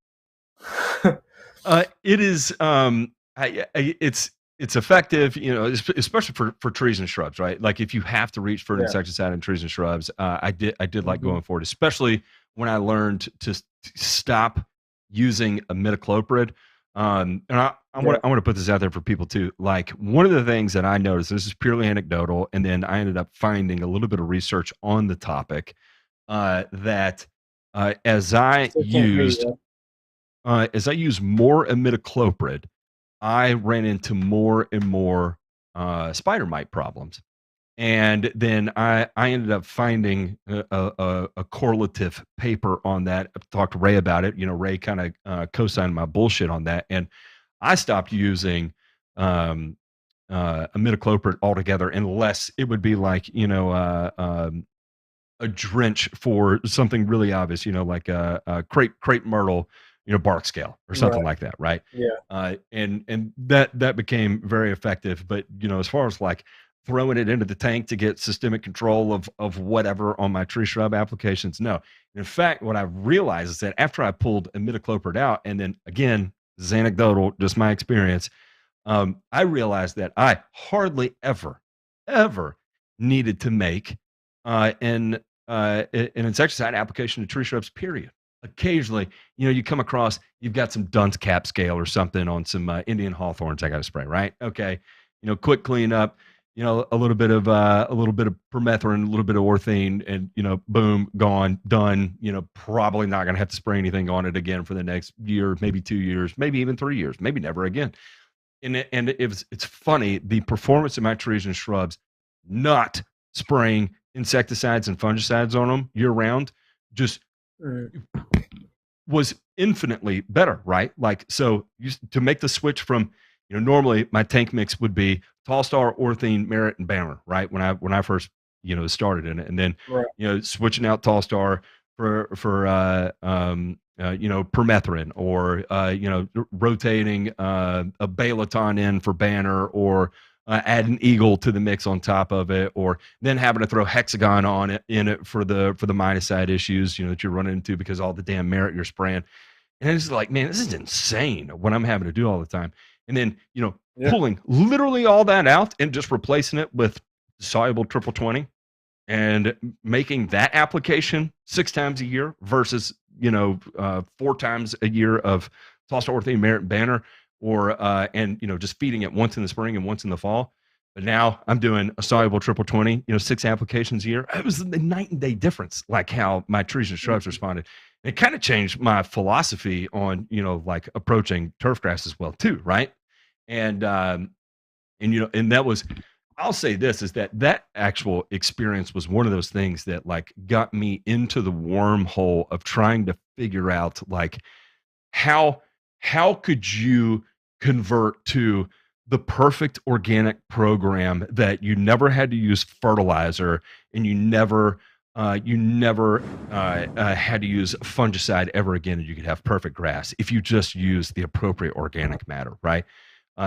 It is it's it's effective, especially for trees and shrubs, right? Like if you have to reach for an Yeah. insecticide in trees and shrubs, I did like Mhm. going for it, especially when I learned to stop using imidacloprid. And Yeah. I want to put this out there for people too. Like one of the things that I noticed, this is purely anecdotal, and then I ended up finding a little bit of research on the topic that as I Still can't hear used you. more imidacloprid, I ran into more and more spider mite problems. And then I ended up finding a correlative paper on that. I talked to Ray about it. Ray kind of co-signed my bullshit on that. And I stopped using um, imidacloprid altogether unless it would be like, a drench for something really obvious, like a crepe myrtle, bark scale or something Right. like that, right? Yeah. And that became very effective. But as far as like throwing it into the tank to get systemic control of whatever on my tree shrub applications, no. In fact, what I realized is that after I pulled imidacloprid out, and then again, this is anecdotal, just my experience, I realized that I hardly ever needed to make an insecticide application to tree shrubs. Period. Occasionally, you come across, you've got some dunce cap scale or something on some Indian hawthorns. I got to spray, right? Okay, quick cleanup. A little bit of permethrin, a little bit of orthene, and boom, gone, done. Probably not going to have to spray anything on it again for the next year, maybe 2 years, maybe even 3 years, maybe never again. And it's funny, the performance of my trees and shrubs not spraying insecticides and fungicides on them year round just Mm. was infinitely better, right? Like, so to make the switch from, normally my tank mix would be Tall Star, Orthene, Merit, and Banner, right? When I first, started in it, and then, Right. switching out Tall Star for permethrin, or rotating a Balaton in for Banner, or add an Eagle to the mix on top of it, or then having to throw Hexagon on it in it for the miticide issues that you're running into because all the damn Merit you're spraying. And it's like, man, this is insane what I'm having to do all the time. And then Yeah. pulling literally all that out and just replacing it with soluble triple 20 and making that application 6 times a year versus 4 times a year of Tossed Orthene, Merit, and Banner, or and just feeding it once in the spring and once in the fall. But now I'm doing a soluble triple 20, 6 applications a year. It was the night and day difference, like how my trees and shrubs responded. And it kind of changed my philosophy on like approaching turf grass as well too, right? And that was, I'll say this, is that actual experience was one of those things that like got me into the wormhole of trying to figure out like how could you convert to the perfect organic program that you never had to use fertilizer, and you never had to use fungicide ever again, and you could have perfect grass if you just use the appropriate organic matter, right?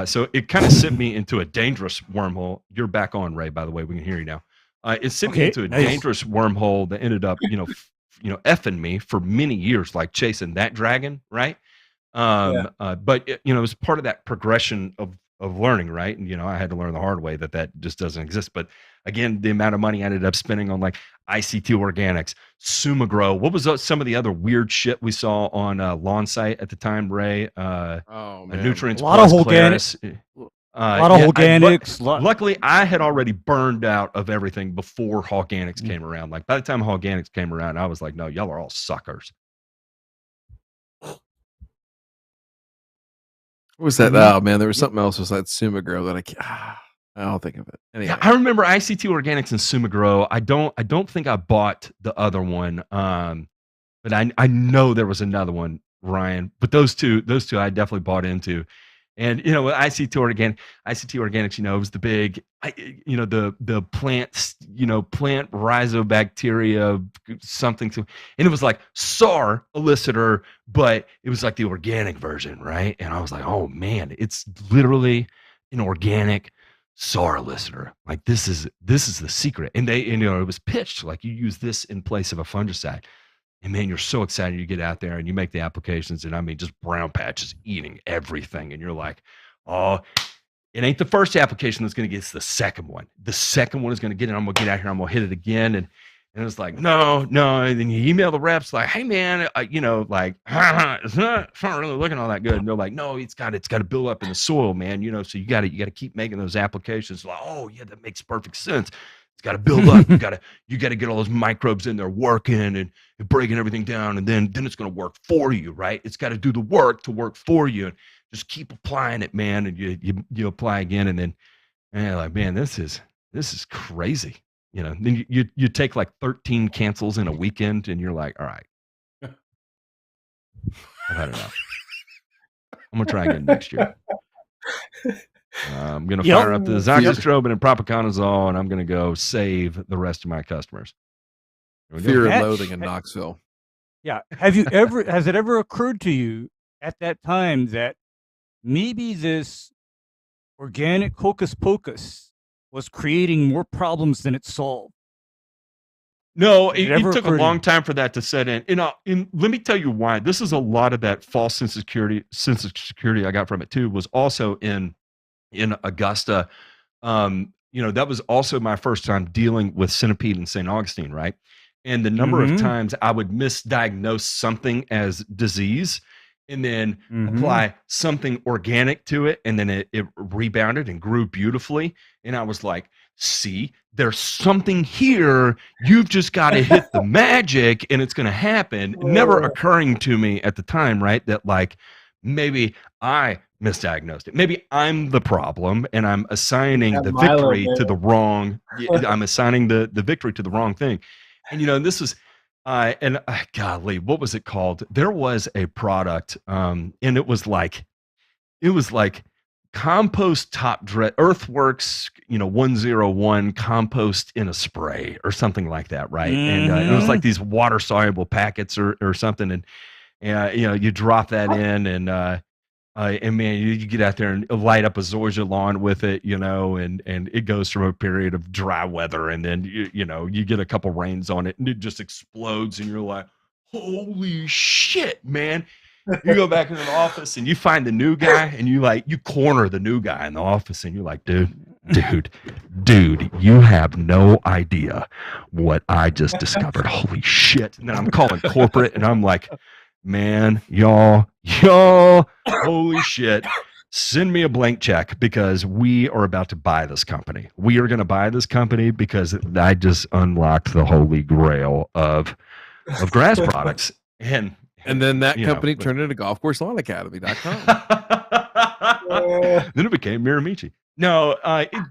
So it kind of sent me into a dangerous wormhole. You're back on, Ray, by the way. We can hear you now. It sent me Okay, into a nice. dangerous wormhole that ended up, effing me for many years, like chasing that dragon, right? But it was part of that progression of learning, right? And I had to learn the hard way that just doesn't exist. But again, the amount of money I ended up spending on like ICT Organics, Sumagrow. What was some of the other weird shit we saw on Lawn Site at the time, Ray? Oh man, Nutrients A lot of Plus organic- Claris. A lot of organics. Luckily, I had already burned out of everything before Organics came around. Like by the time Organics came around, I was like, no, y'all are all suckers. what was that? Mhm. Oh man, there was something else besides Sumagrow that I don't think of it. Anyway, Yeah, I remember ICT Organics and Sumagrow. I don't think I bought the other one. But I know there was another one, Ryan. But those two I definitely bought into. And with ICT Organics, it was the big, the plants, plant rhizobacteria something, and it was like SAR elicitor, but it was like the organic version, right? And I was like, oh man, it's literally an organic SAR elicitor. Like this is the secret. And it was pitched like you use this in place of a fungicide. And man, you're so excited. You get out there and you make the applications, and I mean, just brown patches eating everything. And you're like, oh, it ain't the first application that's going to get, it's the second one. The second one is going to get it. I'm going to get out here. I'm going to hit it again. And it's like, no. And then you email the reps like, hey man, like, it's not really looking all that good. And they're like, no, it's got to build up in the soil, man. So you got to keep making those applications. Like, oh yeah, that makes perfect sense. It's got to build up. You got to get all those microbes in there working and breaking everything down. And then it's going to work for you, right? It's got to do the work to work for you. And just keep applying it, man. And you apply again. And then, you're like, man, this is crazy. Then you take like 13 cancels in a weekend and you're like, all right, I've had enough. I'm going to try again next year. I'm going to fire up the Zoxystrobin and Propiconazole, and I'm going to go save the rest of my customers. Fear and loathing in Knoxville. Yeah. Has it ever occurred to you at that time that maybe this organic hocus pocus was creating more problems than it solved? No, it took a long time for that to set in. And let me tell you why. This is a lot of that false sense of security I got from it too, was also in Augusta. That was also my first time dealing with Centipede in St. Augustine, right? And the number of times I would misdiagnose something as disease and then apply something organic to it, and then it rebounded and grew beautifully. And I was like, see, there's something here. You've just got to hit the magic and it's going to happen. Never occurring to me at the time, right? That like, maybe I misdiagnosed it. Maybe I'm the problem and I'm assigning the victory to the wrong, I'm assigning the victory to the wrong thing. And, this was, golly, what was it called? There was a product, and it was like compost top dress, Earthworks, 101 compost in a spray or something like that, right? And it was like these water soluble packets or something, and you drop that in, and man, you get out there and light up a zoysia lawn with it, and it goes from a period of dry weather, and then you get a couple rains on it, and it just explodes, and you're like, holy shit, man. You go back into the office and you find the new guy, and you corner the new guy in the office, and you're like, dude, you have no idea what I just discovered. Holy shit. And then I'm calling corporate, and I'm like, man, y'all, holy shit. Send me a blank check, because we are about to buy this company. We are going to buy this company because I just unlocked the holy grail of grass products. And then that company turned into golfcourseLawnAcademy.com. Then it became Miramichi. No,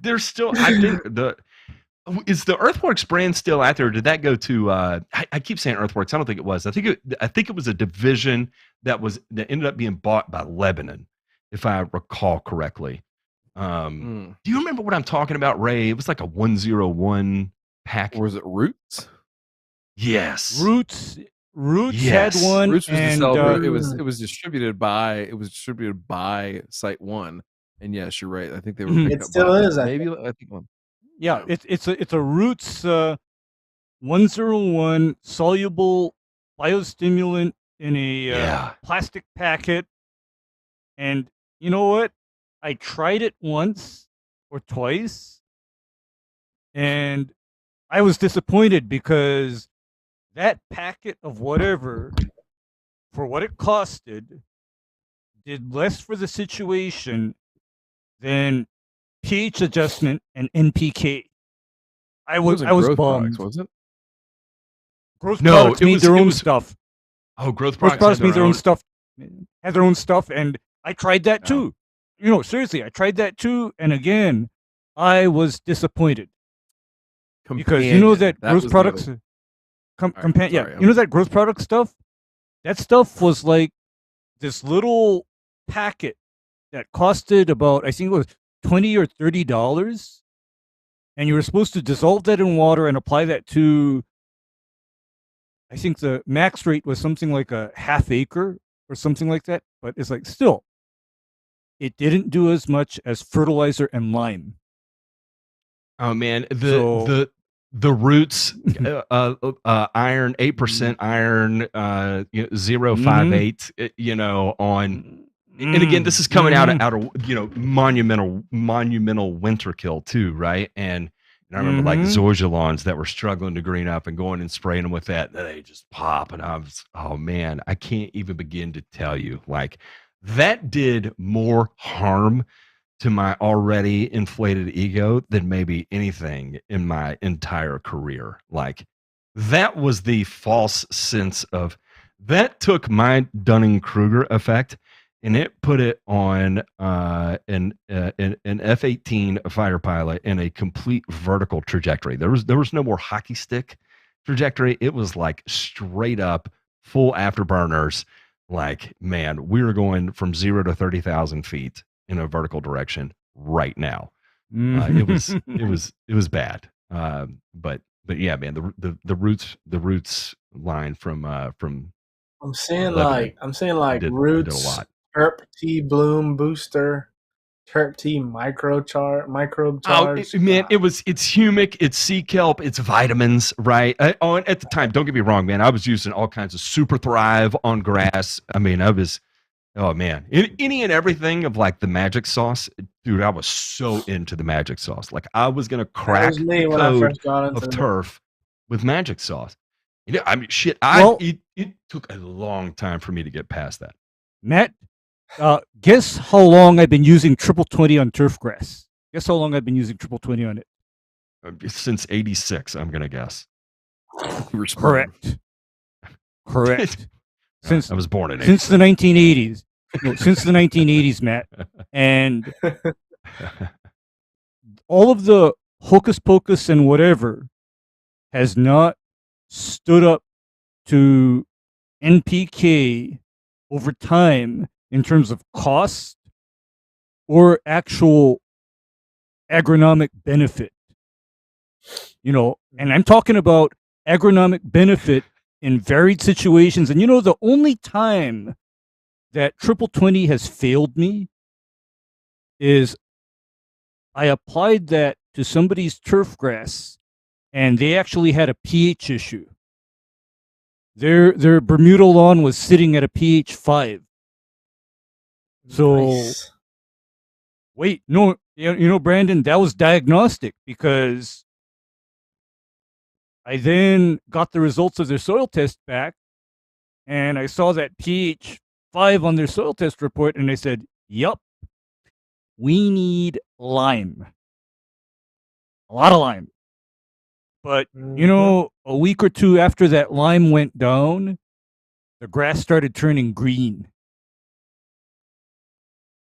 there's still, I think is the Earthworks brand still out there? Or did that go to, I keep saying Earthworks. I don't think it was. I think it was a division that ended up being bought by Lebanon, if I recall correctly. Do you remember what I'm talking about, Ray? It was like a 101 pack. Or was it Roots? Yes. Roots had one. Roots was it was distributed by Site One, and yes, you're right. I think they were. It still is. Maybe I think one. Yeah, it's a Roots 101 soluble biostimulant in a plastic packet, and you know what? I tried it once or twice, and I was disappointed because that packet of whatever, for what it costed, did less for the situation than pH adjustment and NPK. I was bummed. Products, was it? Growth products made their own stuff. Oh, growth products made their own stuff. Had their own stuff, and I tried that too. Seriously, I tried that too, and again, I was disappointed. Because that growth products. That growth product stuff, that stuff was like this little packet that costed about, I think it was $20 or $30, and you were supposed to dissolve that in water and apply that to, I think the max rate was something like a half acre or something like that, but it's like, still, it didn't do as much as fertilizer and lime. Oh man, the Roots iron, 8% iron, 0.58, on And again, this is coming out of monumental winter kill too, right? And I remember like zoysia lawns that were struggling to green up and going and spraying them with that. They just pop, and oh man, I can't even begin to tell you. Like that did more harm to my already inflated ego than maybe anything in my entire career. Like that was the false sense of that took my Dunning-Kruger effect and it put it on an F-18 fighter pilot in a complete vertical trajectory. There was no more hockey stick trajectory. It was like straight up full afterburners. Like, man, we were going from 0 to 30,000 feet in a vertical direction right now. It was bad. But yeah, man, the roots line from I'm seeing Lebanon like did a roots, lot. Terp T bloom booster, Terp T microbe charge. Man, it's humic, it's sea kelp, it's vitamins, right? And at the time, don't get me wrong, man, I was using all kinds of Super Thrive on grass. I mean, oh man, any and everything of like the magic sauce, dude. I was so into the magic sauce. Like I was gonna crack That was me when code I first got into of the turf with magic sauce. I mean, shit. It took a long time for me to get past that. Matt, guess how long I've been using triple 20 on turf grass? Guess how long I've been using triple 20 on it? Since '86, I'm gonna guess. Correct. Since I was born in since the 1980s. No, since the 1980s, Matt. And all of the hocus pocus and whatever has not stood up to NPK over time in terms of cost or actual agronomic benefit. And I'm talking about agronomic benefit in varied situations. And the only time that triple 20 has failed me is I applied that to somebody's turf grass and they actually had a pH issue. Their Bermuda lawn was sitting at a pH 5. So, Nice. wait, no, Brandon, that was diagnostic because I then got the results of their soil test back and I saw that pH 5 on their soil test report and I said, yup, we need lime. A lot of lime. But, a week or two after that lime went down, the grass started turning green.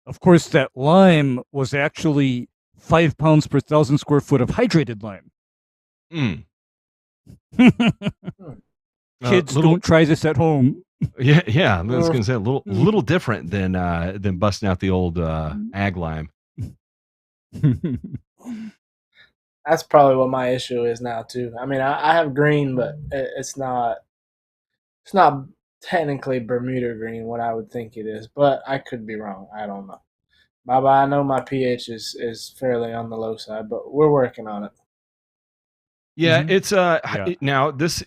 Of course, that lime was actually 5 pounds per 1,000 square foot of hydrated lime. Kids, don't try this at home. Yeah. I was going to say a little different than busting out the old ag lime. That's probably what my issue is now too. I mean, I have green, but it's not technically Bermuda green what I would think it is, but I could be wrong. I don't know. Baba, I know my pH is fairly on the low side, but we're working on it. Yeah, it's now this,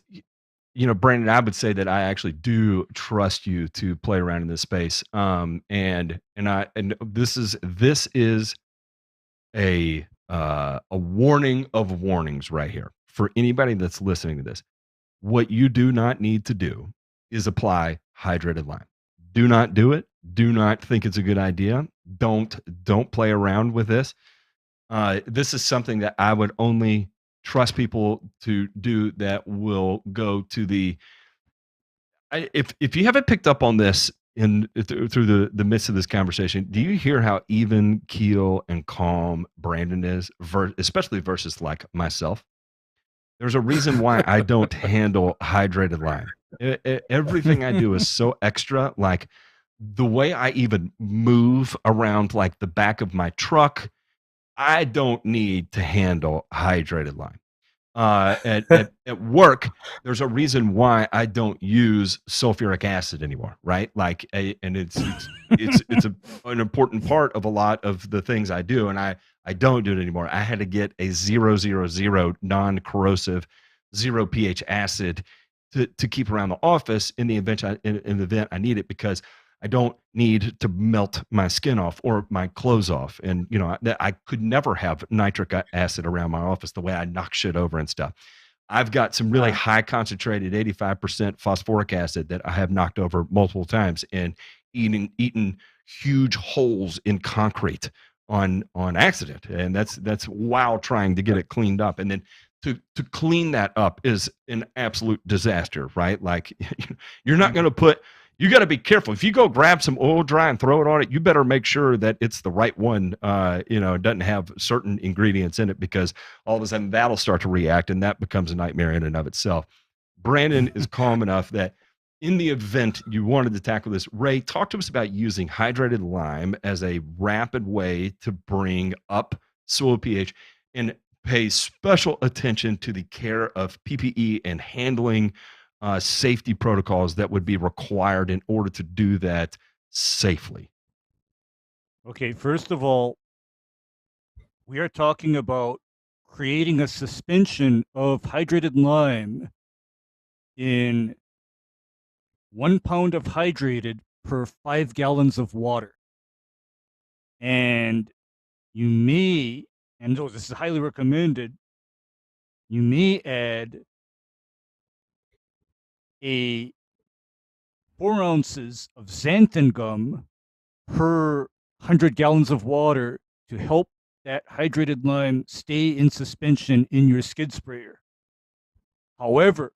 Brandon, I would say that I actually do trust you to play around in this space. And this is a warning of warnings right here for anybody that's listening to this. What you do not need to do is apply hydrated lime. Do not do it. Do not think it's a good idea. Don't play around with this. This is something that I would only trust people to do that will go to the. If you haven't picked up on this through the midst of this conversation, do you hear how even keel and calm Brandon is, especially versus like myself? There's a reason why I don't handle hydrated lime. Everything I do is so extra. Like the way I even move around, like the back of my truck, I don't need to handle hydrated lime. At work, there's a reason why I don't use sulfuric acid anymore, right? Like, and it's an important part of a lot of the things I do, and I don't do it anymore. I had to get a 000 non-corrosive 0 pH acid to keep around the office in the event I need it, because I don't need to melt my skin off or my clothes off. And, I could never have nitric acid around my office the way I knock shit over and stuff. I've got some really high concentrated 85% phosphoric acid that I have knocked over multiple times and eaten huge holes in concrete on accident. And that's while trying to get it cleaned up. And then to clean that up is an absolute disaster, right? Like you're not going to you got to be careful. If you go grab some oil dry and throw it on it, you better make sure that it's the right one. It doesn't have certain ingredients in it, because all of a sudden that'll start to react, and that becomes a nightmare in and of itself. Brandon is calm enough that in the event you wanted to tackle this, Ray, talk to us about using hydrated lime as a rapid way to bring up soil pH, and pay special attention to the care of PPE and handling safety protocols that would be required in order to do that safely. Okay, first of all, we are talking about creating a suspension of hydrated lime in 1 pound of hydrated per 5 gallons of water. And you may, and this is highly recommended, you may add 4 ounces of xanthan gum per 100 gallons of water to help that hydrated lime stay in suspension in your skid sprayer. However,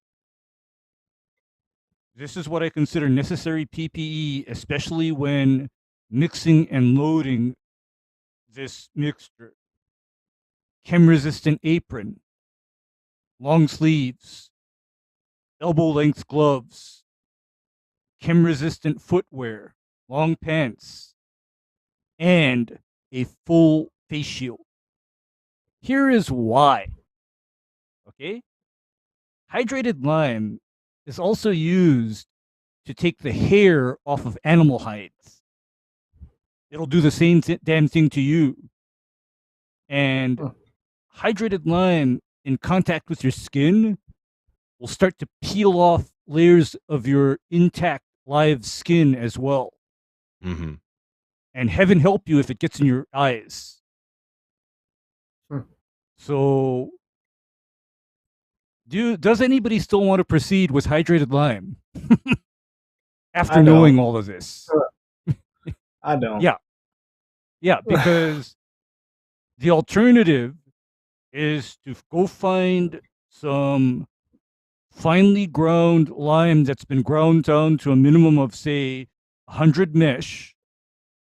this is what I consider necessary PPE, especially when mixing and loading this mixture. Chem-resistant apron, long sleeves, elbow-length gloves, chem-resistant footwear, long pants, and a full face shield. Here is why. Okay? Hydrated lime is also used to take the hair off of animal hides. It'll do the same damn thing to you. And hydrated lime in contact with your skin will start to peel off layers of your intact live skin as well. Mm-hmm. And heaven help you if it gets in your eyes. So, does anybody still want to proceed with hydrated lime after knowing all of this? I don't. Yeah, because the alternative is to go find some finely ground lime that's been ground down to a minimum of, say, 100 mesh,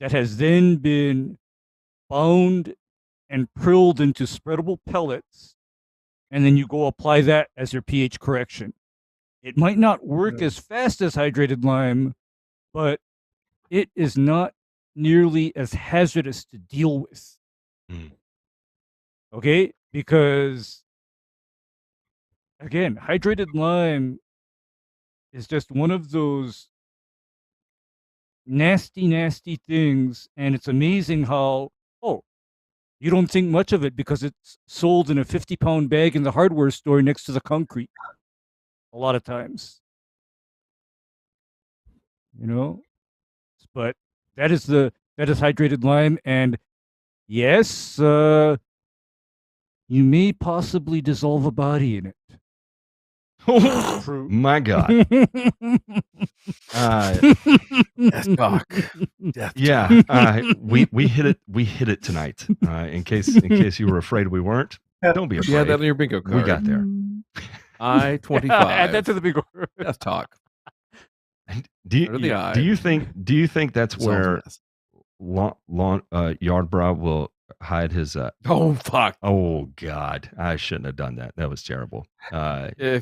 that has then been bound and prilled into spreadable pellets, and then you go apply that as your pH correction. It might not work as fast as hydrated lime, but it is not nearly as hazardous to deal with. Okay? Because, again, hydrated lime is just one of those nasty, nasty things, and it's amazing how, you don't think much of it because it's sold in a 50-pound bag in the hardware store next to the concrete a lot of times. But that is hydrated lime, and yes, you may possibly dissolve a body in it. Oh my God. Death talk. Yeah, we hit it tonight. In case you were afraid we weren't, don't be afraid. Yeah, that on your bingo card. We got there. I-25. Add that to the bingo. Death talk. Do you think that's where Yardbrow will hide his? Oh fuck! Oh God! I shouldn't have done that. That was terrible. Hide your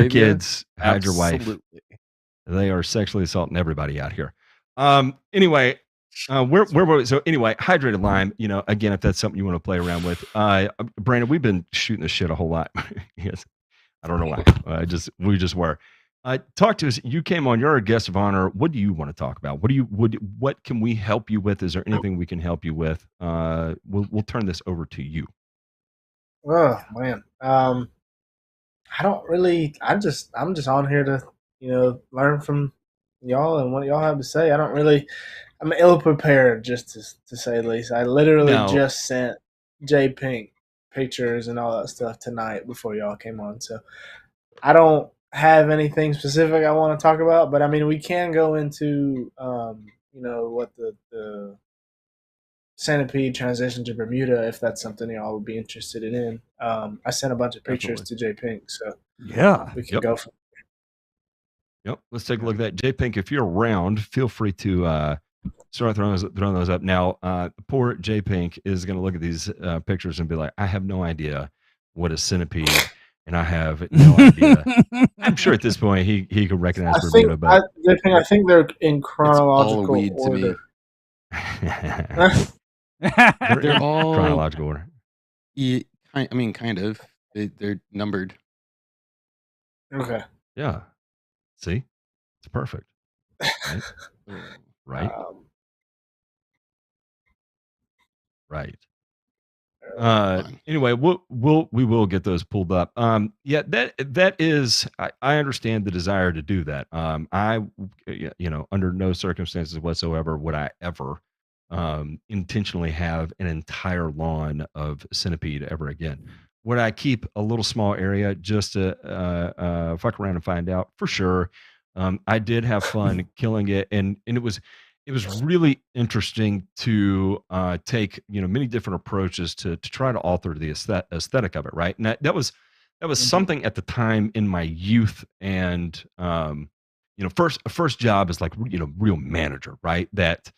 kids. Hide your wife. They are sexually assaulting everybody out here. Anyway, where were we? So anyway, hydrated lime. Again, if that's something you want to play around with, Brandon, we've been shooting this shit a whole lot. Yes, I don't know why. We just were. Talk to us. You came on. You're a guest of honor. What do you want to talk about? What can we help you with? Is there anything we can help you with? We'll turn this over to you. Oh man, I don't really. I'm just on here to learn from y'all and what y'all have to say. I don't really. I'm ill prepared, just to say the least. I literally No. just sent J Pink pictures and all that stuff tonight before y'all came on. So I don't have anything specific I want to talk about, but I mean, we can go into, what the Centipede transition to Bermuda if that's something y'all would be interested in. I sent a bunch of pictures Definitely. to J Pink, so Yeah. we can Yep. go from. Yep. Let's take a look at that. J Pink, if you're around, feel free to start throwing those up. Now, poor J Pink is going to look at these pictures and be like, I have no idea what a centipede, and I have no idea. I'm sure at this point he could recognize Bermuda, but I think they're in It's all chronological weed to me. order. they're They're in all- chronological order. I mean, kind of. They're numbered. Okay. Yeah. See, it's perfect. Right. Right. Right. Fun. Anyway, we will get those pulled up. Yeah, that is, I understand the desire to do that. Under no circumstances whatsoever would I ever intentionally have an entire lawn of centipede ever again. Would I keep a little small area just to fuck around and find out? For sure. I did have fun killing it, and it was really interesting to take many different approaches to try to alter the aesthetic of it, right? And that was something at the time in my youth, and first job is like real manager, right? That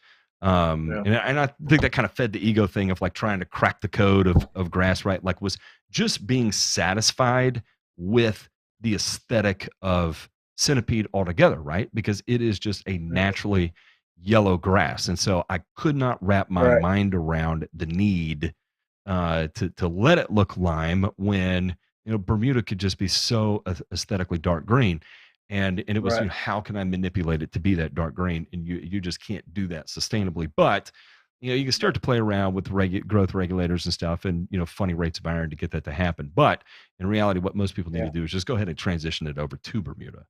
Yeah. and I think that kind of fed the ego thing of like trying to crack the code of grass, right? Like was just being satisfied with the aesthetic of centipede altogether, right? Because it is just a naturally yellow grass, and so I could not wrap my Right. mind around the need to let it look lime when Bermuda could just be so aesthetically dark green, and it was Right. how can I manipulate it to be that dark green, and you just can't do that sustainably, but you can start to play around with growth regulators and stuff, and funny rates of iron to get that to happen. But in reality, what most people need to do is just go ahead and transition it over to Bermuda.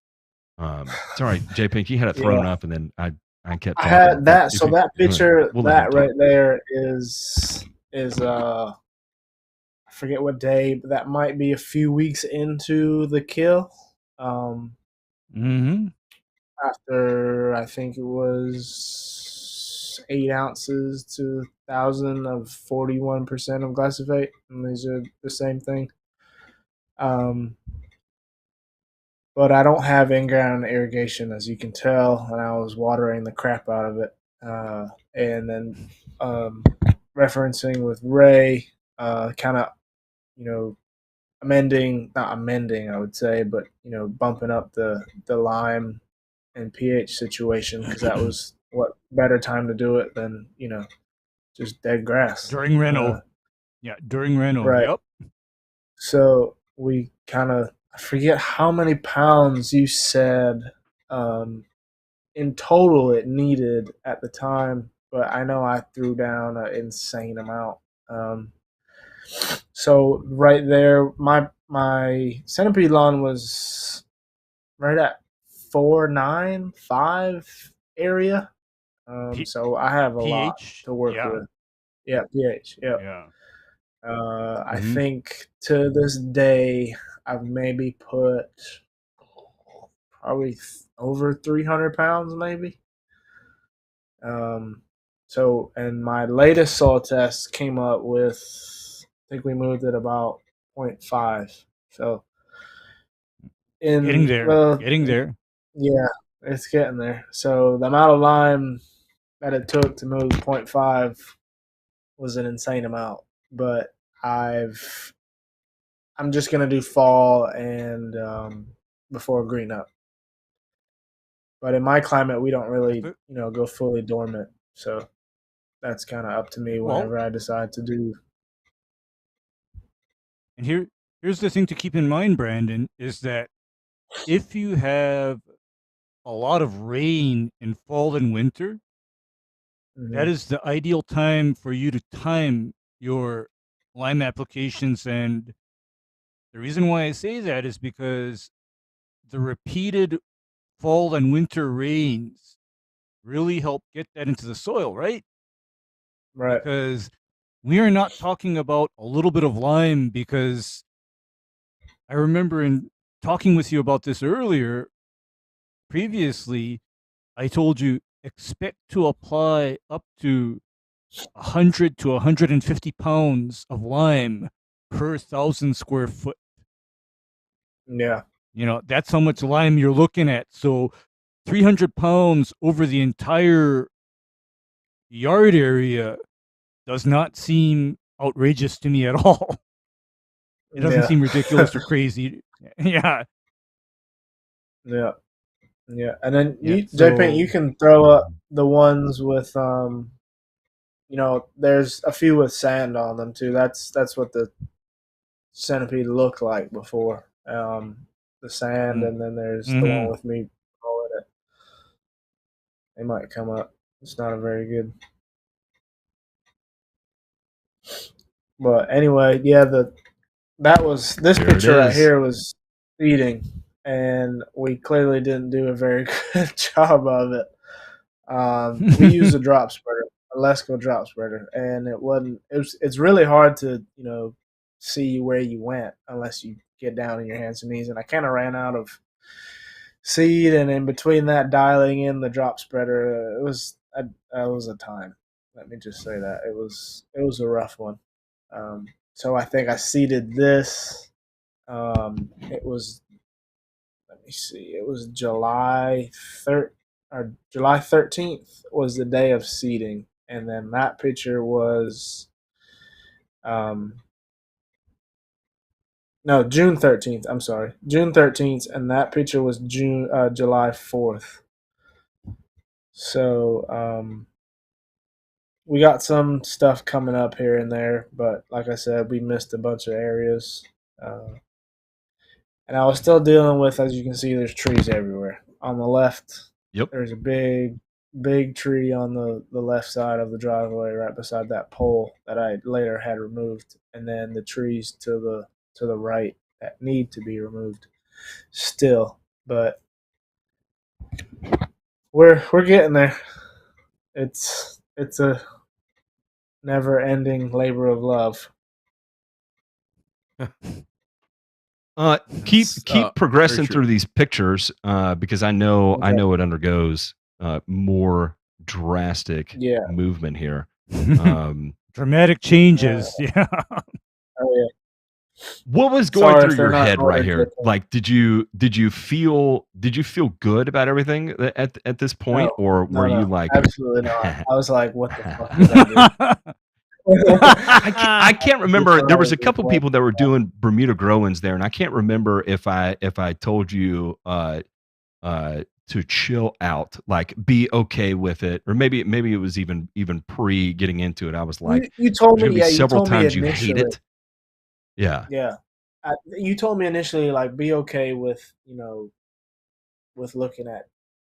Sorry, J Pink, you had it thrown up, and then I kept I talking. had but that. if So you- that picture, we'll let him that talk. right there is I forget what day, but that might be a few weeks into the kill. Mm-hmm. After I think it was 8 ounces to 1,000 of 41% of glyphosate, and these are the same thing. But I don't have in-ground irrigation, as you can tell, and I was watering the crap out of it. And then referencing with Ray, kind of, not amending, I would say, but bumping up the lime and pH situation, because that was what better time to do it than just dead grass During Reno. During Reno. right. Yep. So we kind of, I forget how many pounds you said in total it needed at the time, but I know I threw down an insane amount. So right there, my centipede lawn was right at 495 area. So I have a lot pH to work with. Yeah, pH. Yeah. Yeah. I think to this day I've maybe put probably over 300 pounds, maybe. So, and my latest soil test came up with, I think we moved it about 0.5. So, Getting there. Getting there. Yeah, it's getting there. So the amount of lime that it took to move 0.5 was an insane amount. But I'm just gonna do fall and before green up. But in my climate, we don't really, go fully dormant. So that's kind of up to me whenever I decide to do. And here's the thing to keep in mind, Brandon, is that if you have a lot of rain in fall and winter, that is the ideal time for you to time your lime applications. And the reason why I say that is because the repeated fall and winter rains really help get that into the soil, right? Right. Because we are not talking about a little bit of lime, because I remember in talking with you about this earlier, previously, I told you expect to apply up to 100 to 150 pounds of lime per 1,000 square foot. Yeah. That's how much lime you're looking at. So 300 pounds over the entire yard area does not seem outrageous to me at all. It doesn't seem ridiculous or crazy. Yeah. Yeah. Yeah. And then Yeah. JP, you can throw up the ones with there's a few with sand on them too. That's what the Centipede looked like before. The sand, and then there's the one with me calling it. They might come up. It's not a very good. But anyway, yeah, this picture right here was feeding, and we clearly didn't do a very good job of it. We used a drop spreader, a Lesco drop spreader, and it's really hard to see where you went unless you get down on your hands and knees. And I kind of ran out of seed, and in between that, dialing in the drop spreader, it was a time. Let me just say that it was a rough one. So I think I seeded this. It was, let me see, it was July 13th was the day of seeding, and then that picture was no, June 13th. I'm sorry, June 13th, and that picture was July 4th. So we got some stuff coming up here and there, but like I said, we missed a bunch of areas. And I was still dealing with, as you can see, there's trees everywhere. On the left, there's a big tree on the left side of the driveway, right beside that pole that I later had removed, and then the trees to the right that need to be removed still. But we're getting there. It's a never-ending labor of love. Keep progressing through these pictures, because I know it undergoes more drastic movement here. Dramatic changes. Yeah. Oh yeah. What was going through your head right here? Like, did you feel good about everything at this point, or were you like, absolutely not? I was like, what the fuck did I do? I can't remember. There was a couple people that were doing Bermuda grow-ins there, and I can't remember if I told you to chill out, like be okay with it, or maybe it was even pre getting into it. I was like, you told me, several times you hate it. Yeah. You told me initially, like, be okay with with looking at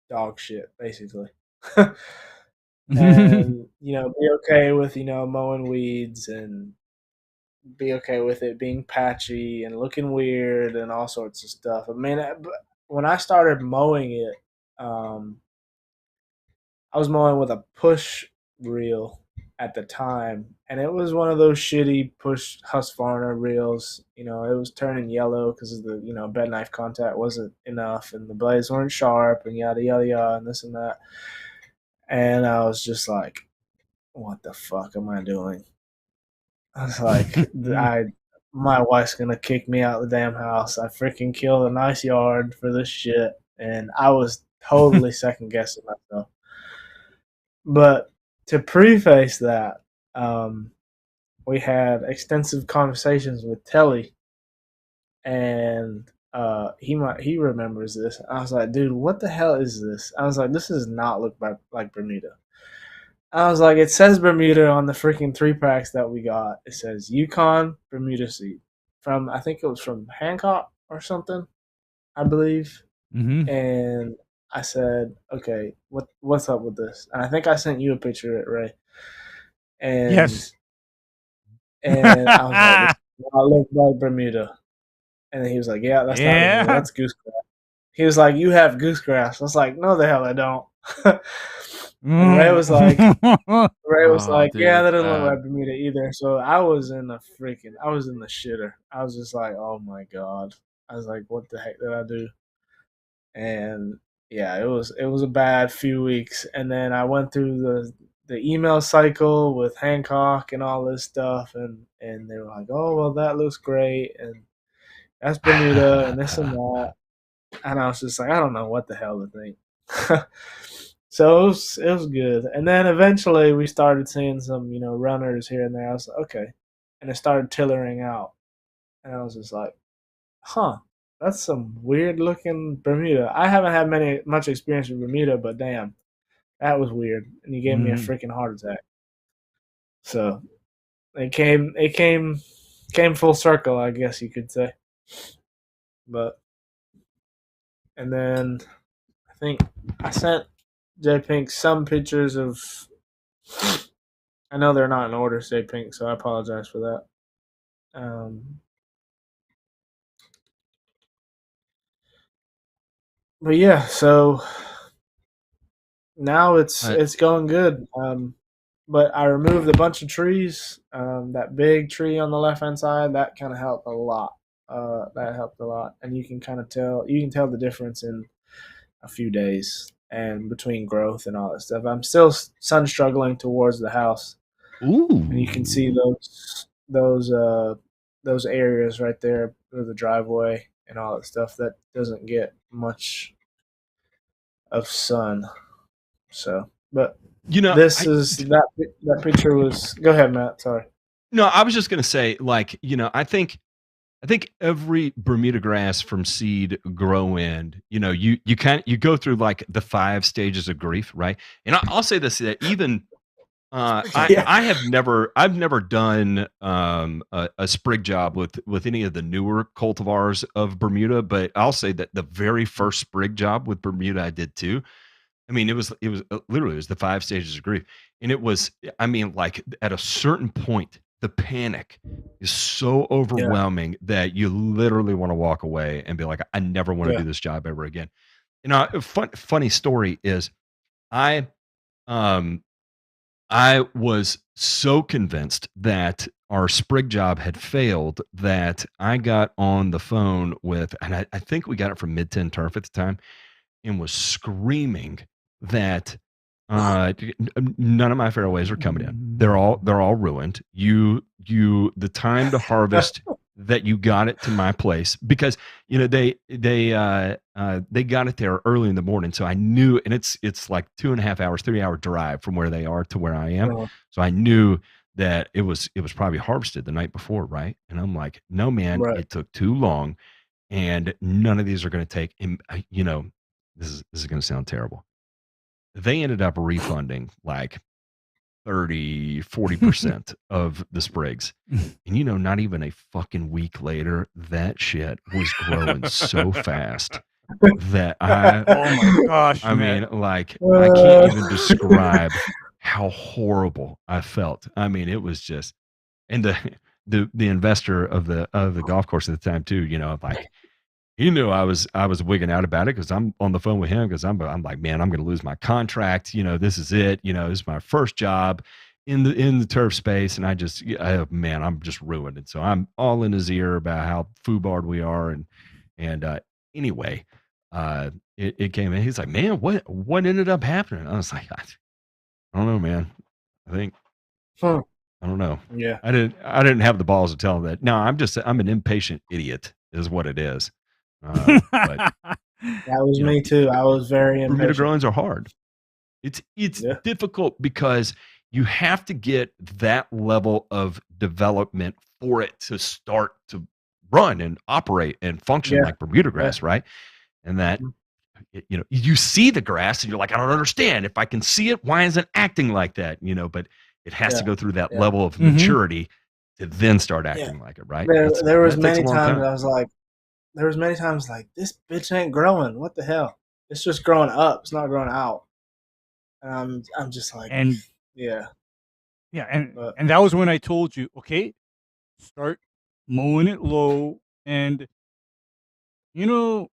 dog shit, basically. And be okay with mowing weeds, and be okay with it being patchy and looking weird and all sorts of stuff. I mean, when I started mowing it, I was mowing with a push reel at the time, and it was one of those shitty push Husqvarna reels. It was turning yellow because the bed knife contact wasn't enough, and the blades weren't sharp, and yada yada yada, and this and that. And I was just like, what the fuck am I doing? I was like, my wife's gonna kick me out of the damn house. I freaking killed a nice yard for this shit, and I was totally second guessing myself. But to preface that, we had extensive conversations with Telly, and he remembers this. I was like, dude, what the hell is this? I was like, this does not look like Bermuda. I was like, it says Bermuda on the freaking 3-packs that we got. It says Yukon Bermuda seed I think it was from Hancock or something, I believe. And I said, okay, what's up with this? And I think I sent you a picture of it, Ray. And yes. And I was like, this does not look like Bermuda. And then he was like, yeah, that's not Bermuda. That's goose crap. he was like, "You have goosegrass." I was like, "No, the hell I don't." And Ray was like, Oh, "Yeah, dude, that doesn't look like Bermuda either." So I was in the shitter. I was just like, "Oh my god!" I was like, "What the heck did I do?" And yeah, it was a bad few weeks. And then I went through the email cycle with Hancock and all this stuff, and they were like, "Oh well, that looks great," and that's Bermuda and this and that. And I was just like, I don't know what the hell to think. So it was good. And then eventually we started seeing some, runners here and there. I was like, okay. And it started tillering out. And I was just like, huh, that's some weird looking Bermuda. I haven't had much experience with Bermuda, but damn, that was weird. And he gave me a freaking heart attack. So it came full circle, I guess you could say. But and then I think I sent J Pink some pictures of. I know they're not in order, J Pink, so I apologize for that. But yeah, so now it's going good. But I removed a bunch of trees. That big tree on the left hand side that kind of helped a lot. That helped a lot, and you can kind of tell the difference in a few days and between growth and all that stuff. I'm still sun struggling towards the house. Ooh. And you can see those areas right there with the driveway and all that stuff that doesn't get much of sun. So, but that picture was. Go ahead, Matt. Sorry. No, I was just gonna say, like, I think every Bermuda grass from seed grow in, you go through like the 5 stages of grief, right? And I'll say this, that even Yeah. I've never done a sprig job with any of the newer cultivars of Bermuda, but I'll say that the very first sprig job with Bermuda I did too. I mean, it was literally, it was the 5 stages of grief, and it was, I mean, like, at a certain point, the panic is so Yeah. overwhelming that you literally want to walk away and be like, I never want to Yeah. do this job ever again. A funny story is, I um I was so convinced that our sprig job had failed that I got on the phone with, and I think we got it from Mid 10 Turf at the time, and was screaming that none of my fairways are coming in. They're all ruined. The time to harvest that you got it to my place, because they got it there early in the morning, so I knew, and it's like 2.5 hours, 3 hour drive from where they are to where I am, so I knew that it was probably harvested the night before, right? And I'm like, no man, Right. it took too long, and none of these are going to take. This is going to sound terrible. They ended up refunding like 30-40% of the sprigs, and not even a fucking week later, that shit was growing so fast that Oh my gosh, I man. mean, like, I can't even describe how horrible I felt. I mean, it was just, and the investor of the golf course at the time too, like, he knew I was wigging out about it, because I'm on the phone with him, because I'm like, man, I'm going to lose my contract. This is it. This is my first job in the turf space, and man, I'm just ruined. And so I'm all in his ear about how foobarred we are, and anyway, it came in. He's like, man, what ended up happening? I was like, I don't know, man. I think Huh. I don't know. Yeah. I didn't have the balls to tell him that. No, I'm an impatient idiot, is what it is. But That was me too. I was very Bermuda impatient. growings are hard. It's Yeah. difficult because you have to get that level of development for it to start to run and operate and function Yeah. like Bermuda Yeah. grass, right? And that you see the grass and you're like, I don't understand. If I can see it, why isn't it acting like that? But it has to Yeah. go through that Yeah. level of Mhm. maturity to then start Yeah. acting like it, right? There was That takes many a long times time. I was like, this bitch ain't growing. What the hell? It's just growing up. It's not growing out. And I'm just like, And yeah. yeah, But and that was when I told you, okay, start mowing it low, and you know,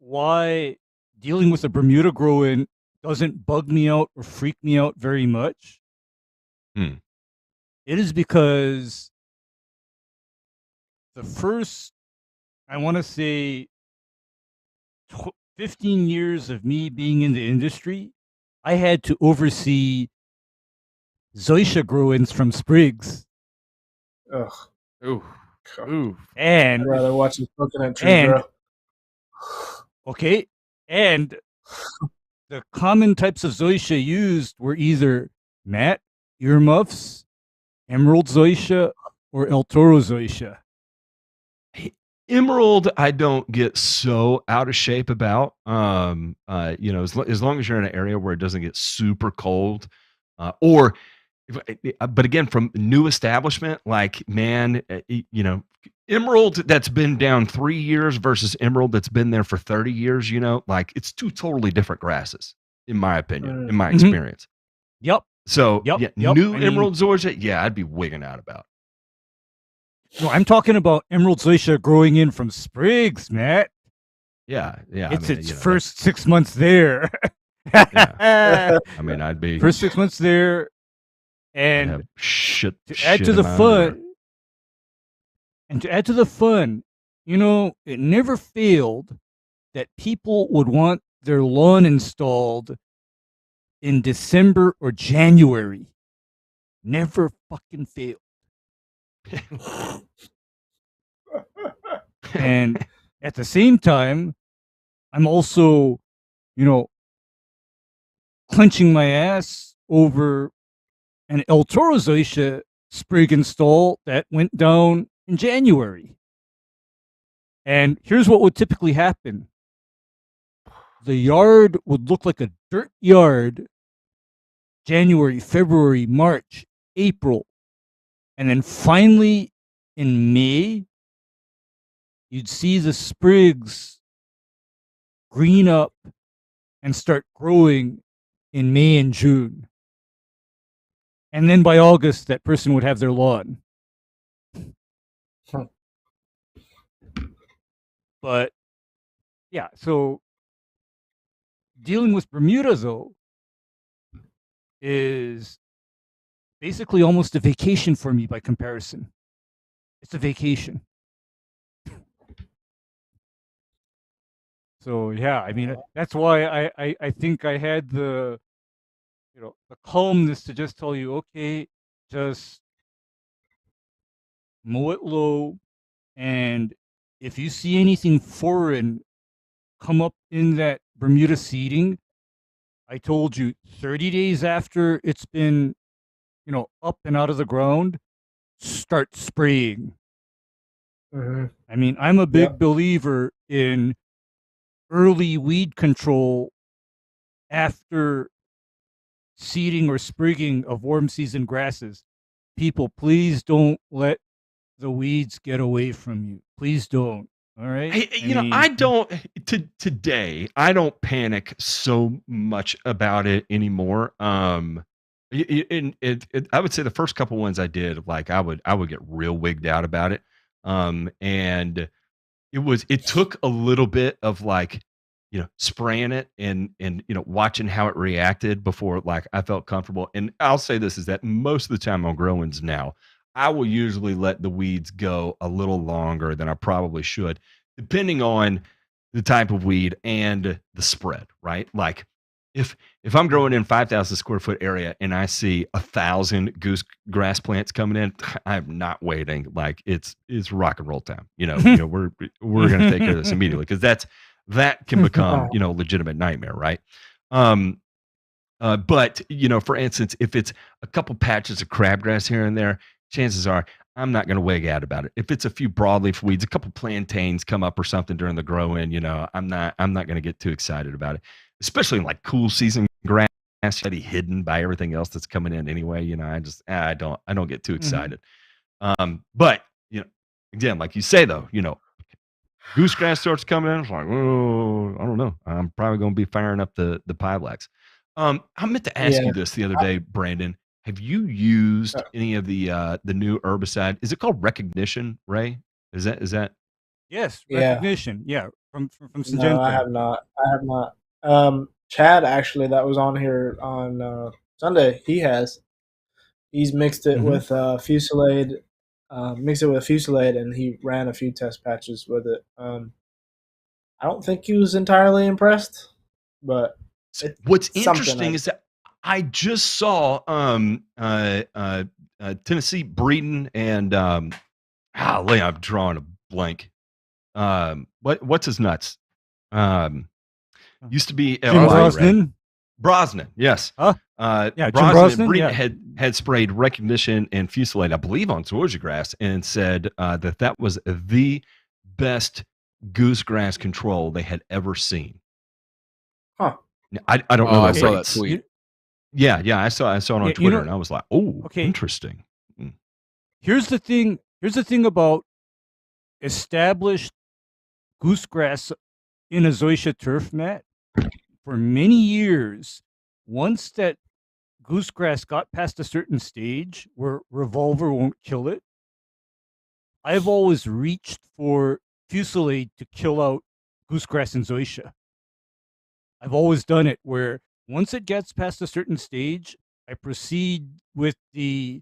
why dealing with a Bermuda growing doesn't bug me out or freak me out very much. Hmm. It is because the first, I want to say, 15 years of me being in the industry, I had to oversee zoysia grow-ins from sprigs. Ugh. Ooh. God. Ooh. I'd And rather watch a coconut tree and grow. okay, and the common types of zoysia used were either mat, earmuffs, emerald zoysia, or El Toro zoysia. Emerald, I don't get so out of shape about. You know, as long as you're in an area where it doesn't get super cold, or, but again, from new establishment, like man, you know, emerald that's been down 3 years versus emerald that's been there for 30 years. You know, like it's two totally different grasses, in my opinion, in my Mhm. experience. Yep. So Yep, yeah, yep. new I mean- emerald zoysia, yeah, I'd be wigging out about. No, I'm talking about emerald zoysia growing in from sprigs, Matt. Yeah, yeah. It's I mean, its you know, first 6 months there. I mean, I'd be First 6 months there, I'd and have shit. to add shit to in the my underwear. fun, and to add to the fun, you know, it never failed that people would want their lawn installed in December or January. Never fucking failed. And at the same time, I'm also, you know, clenching my ass over an El Toro zoysia sprig install that went down in January. And here's what would typically happen. The yard would look like a dirt yard January, February, March, April. And then finally in May, you'd see the sprigs green up and start growing in May and June. And then by August, that person would have their lawn. Huh. But yeah, so dealing with Bermuda, though, is basically almost a vacation for me by comparison. It's a vacation. So yeah, I mean that's why I think I had the the calmness to just tell you, okay, just mow it low, and if you see anything foreign come up in that Bermuda seeding, I told you 30 days after it's been, up and out of the ground, start spraying. Mm-hmm. I mean, I'm a big Yep. believer in early weed control after seeding or sprigging of warm season grasses. People, please don't let the weeds get away from you. Please don't. All right. I don't today. I don't panic so much about it anymore. I would say the first couple ones I did, like I would get real wigged out about it. And it took a little bit of like, spraying it and watching how it reacted before like I felt comfortable. And I'll say this is that most of the time on growings now, I will usually let the weeds go a little longer than I probably should, depending on the type of weed and the spread, right? Like if I'm growing in 5,000 square foot area and I see 1,000 goose grass plants coming in, I'm not waiting. Like it's rock and roll time. We're gonna take care of this immediately because that can become a legitimate nightmare, right? But for instance, if it's a couple patches of crabgrass here and there, chances are I'm not going to wig out about it. If it's a few broadleaf weeds, a couple plantains come up or something during the grow in, I'm not going to get too excited about it, especially in like cool season grass, already hidden by everything else that's coming in anyway. I don't get too excited. But again, like you say though, goosegrass starts coming in. It's like, oh, I don't know. I'm probably going to be firing up the Pylex. I meant to ask you this the other day, Brandon. Have you used any of the new herbicide? Is it called Recognition, Ray? Is that? Yes, Yeah. Recognition. Yeah. from No, I Syngenta. have not. I have not. Chad actually, that was on here on Sunday. He's mixed it Hmm. with Fusillade, and he ran a few test patches with it. I don't think he was entirely impressed, but it's What's something. interesting is that I just saw Tennessee Breeden and I'm drawing a blank. What's his nuts? Um, used to be Jim LA Ray. Brosnan. Brosnan, yes. Huh? Yeah, Jim Brosnan and Brosnan. Breeden Yeah. had sprayed recognition and Fusillade, I believe, on zoysia grass, and said that was the best goosegrass control they had ever seen. Huh. I don't know Oh, the I saw that rates. tweet. Yeah, I saw it on Yeah, Twitter, and I was like, "Oh, okay. interesting." Here's the thing. Here's the thing about established goosegrass in a zoysia turf mat. For many years, once that goosegrass got past a certain stage where revolver won't kill it, I've always reached for Fusillade to kill out goosegrass and zoysia. I've always done it where once it gets past a certain stage, I proceed with the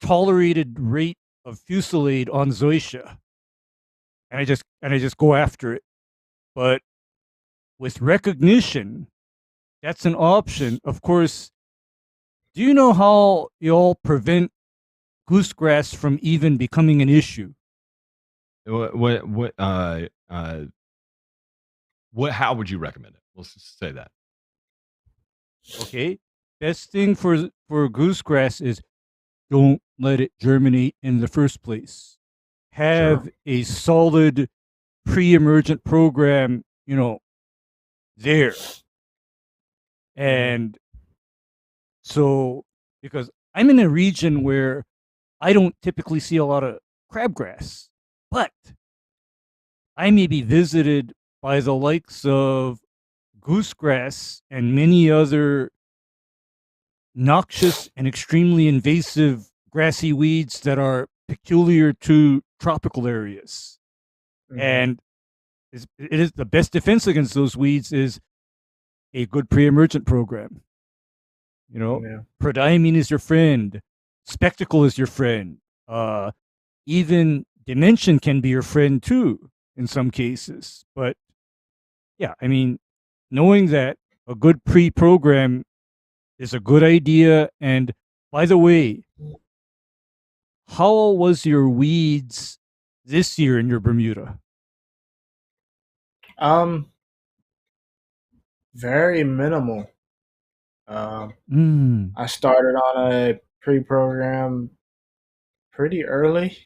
tolerated rate of Fusillade on zoysia, and I just go after it. But with recognition, that's an option. Of course, do you know how y'all prevent goosegrass from even becoming an issue? What how would you recommend it? Let's just say that. Okay, best thing for goosegrass is don't let it germinate in the first place. Have a solid pre-emergent program, there. And so, because I'm in a region where I don't typically see a lot of crabgrass, but I may be visited by the likes of goosegrass and many other noxious and extremely invasive grassy weeds that are peculiar to tropical areas. Mhm. And it is the best defense against those weeds is a good pre-emergent program. Yeah. Prodiamine is your friend. Spectacle is your friend. Even dimension can be your friend too in some cases. But yeah, I mean, knowing that a good pre-program is a good idea. And by the way, how was your weeds this year in your Bermuda? Very minimal. Mm, I started on a pre-program pretty early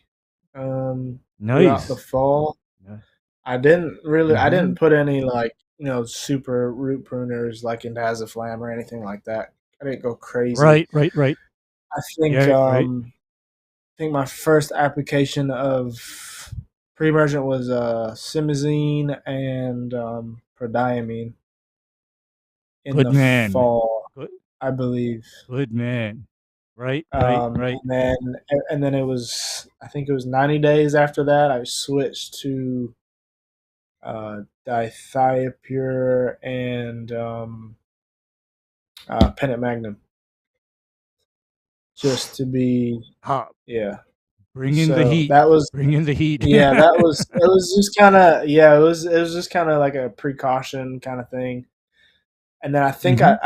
throughout the nice. fall. I didn't Mhm. put any like super root pruners like indaziflam or anything like that. I didn't go crazy. Right. I think Yeah, right. I think my first application of pre-emergent was simazine and prodiamine in Good the man. fall, Good, I believe. good man. Right. Um, and then and then it was I think it was 90 days after that I switched to dithiopure and pennant magnum just to be Ha, yeah. bring in the So heat. that was Bring in the heat. yeah, that was it was just kind of yeah, it was just kind of like a precaution kind of thing. And then I think Mhm.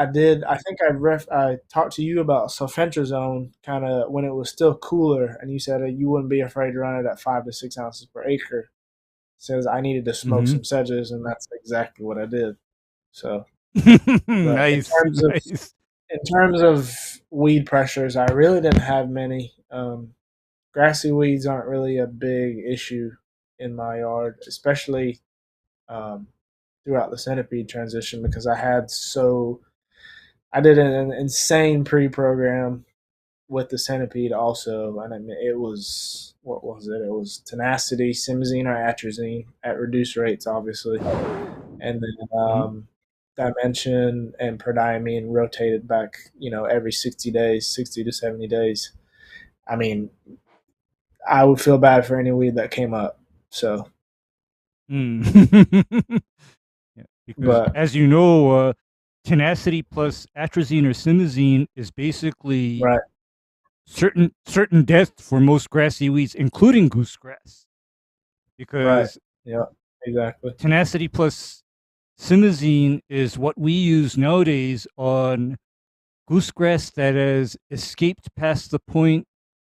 I talked to you about sulfentrazone kind of when it was still cooler, and you said you wouldn't be afraid to run it at 5 to 6 ounces per acre. Says I needed to smoke Mhm. some sedges, and that's exactly what I did. So, but Nice. Nice. in terms of weed pressures, I really didn't have many. Grassy weeds aren't really a big issue in my yard, especially um, throughout the centipede transition because I did an insane pre-program with the centipede also, and I mean, it was what was it? It was tenacity, simazine, or atrazine at reduced rates, obviously, and then Mhm. dimension and prodiamine rotated back, every 60 days, 60 to 70 days. I mean, I would feel bad for any weed that came up. So Mm. Yeah, because But as you know, tenacity plus atrazine or simazine is basically right, certain death for most grassy weeds, including goosegrass. right, Because yeah, exactly. tenacity plus simazine is what we use nowadays on goosegrass that has escaped past the point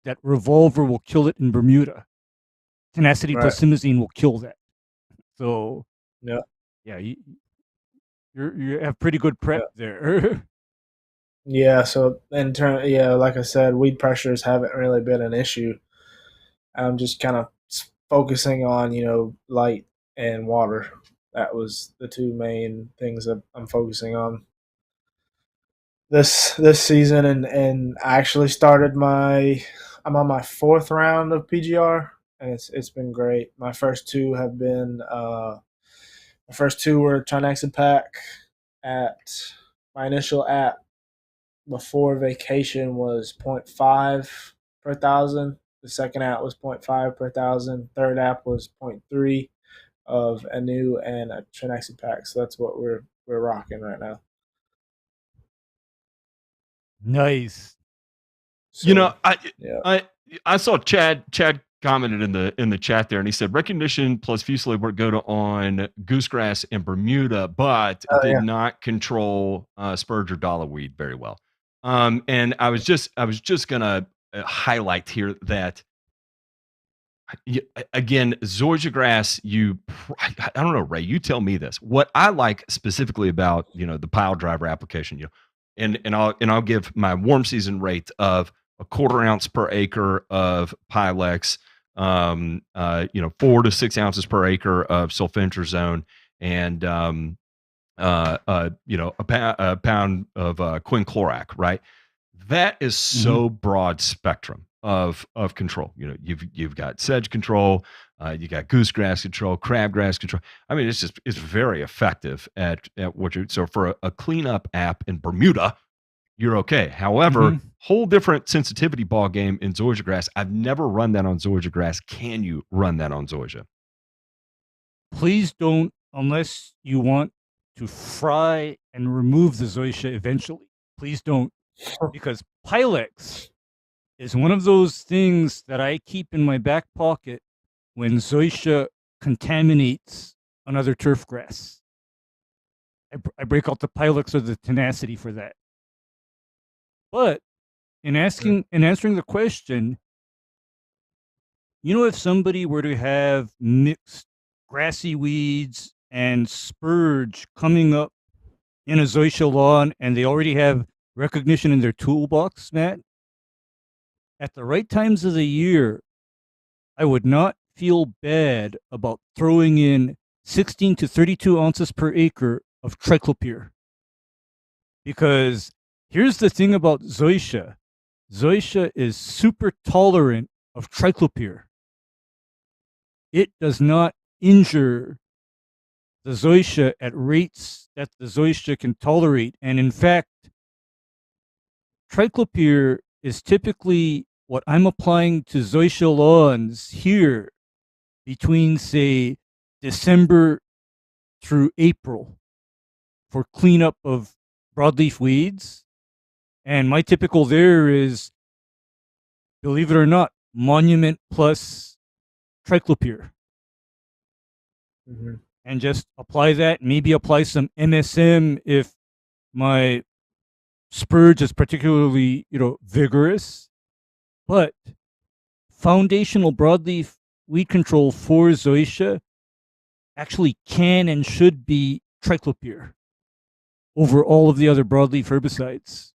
that revolver will kill it in Bermuda. Tenacity Right, plus simazine will kill that. So yeah, yeah, you have pretty good prep yeah. there. Yeah, so yeah, like I said, weed pressures haven't really been an issue. I'm just kind of focusing on, light and water. That was the two main things that I'm focusing on this season, and I actually started I'm on my fourth round of PGR, and it's been great. My first two have been my first two were Trinexin pack at my initial app before vacation was zero point 0.5 per thousand. The second app was zero point 0.5 per thousand. Third app was zero point 0.3 of a new and a Trinexin pack. So that's what we're rocking right now. Nice. So I yeah, I I saw Chad commented in the chat there, and he said recognition plus fusilier would go to on goosegrass and Bermuda, but oh did yeah, not control spurge or dollarweed very well. And I was just gonna highlight here that again, zoysia grass. I don't know, Ray. You tell me this. What I like specifically about the pile driver application, and I'll give my warm season rate of a quarter ounce per acre of Pilex, 4 to 6 ounces per acre of sulfentrazone, and a pound of quinclorac, right? That is Mhm. so broad spectrum of control. You've got sedge control, you got goosegrass control, crabgrass control. I mean, it's very effective at what you. So for a cleanup app in Bermuda, you're okay. However, Mhm. whole different sensitivity ball game in zoysia grass. I've never run that on zoysia grass. Can you run that on zoysia? Please don't, unless you want to fry and remove the zoysia eventually. Please don't, because Pylex is one of those things that I keep in my back pocket when zoysia contaminates another turf grass. I break out the Pylex or the tenacity for that. But in answering the question, if somebody were to have mixed grassy weeds and spurge coming up in a zoysia lawn and they already have recognition in their toolbox, Matt, at the right times of the year, I would not feel bad about throwing in 16 to 32 ounces per acre of triclopyr. Because here's the thing about zoysia. Zoysia is super tolerant of triclopyr. It does not injure the zoysia at rates that the zoysia can tolerate. And in fact, triclopyr is typically what I'm applying to zoysia lawns here between, say, December through April for cleanup of broadleaf weeds. And my typical there is, believe it or not, monument plus triclopyr. mm-hmm. And just apply that, maybe apply some MSM if my spurge is particularly, vigorous. But foundational broadleaf weed control for zoysia actually can and should be triclopyr over all of the other broadleaf herbicides.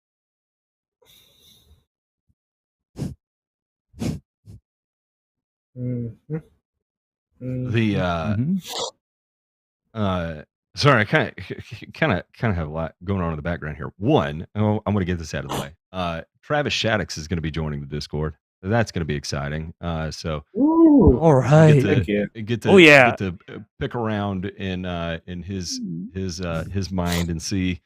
Mm-hmm. Mm-hmm. The Mm-hmm. sorry, I kind of have a lot going on in the background here. One, I'm going to get this out of the way. Travis Shaddix is going to be joining the Discord. That's going to be exciting. So Ooh, All right. thank you. Oh, yeah. get to pick around in his mind and see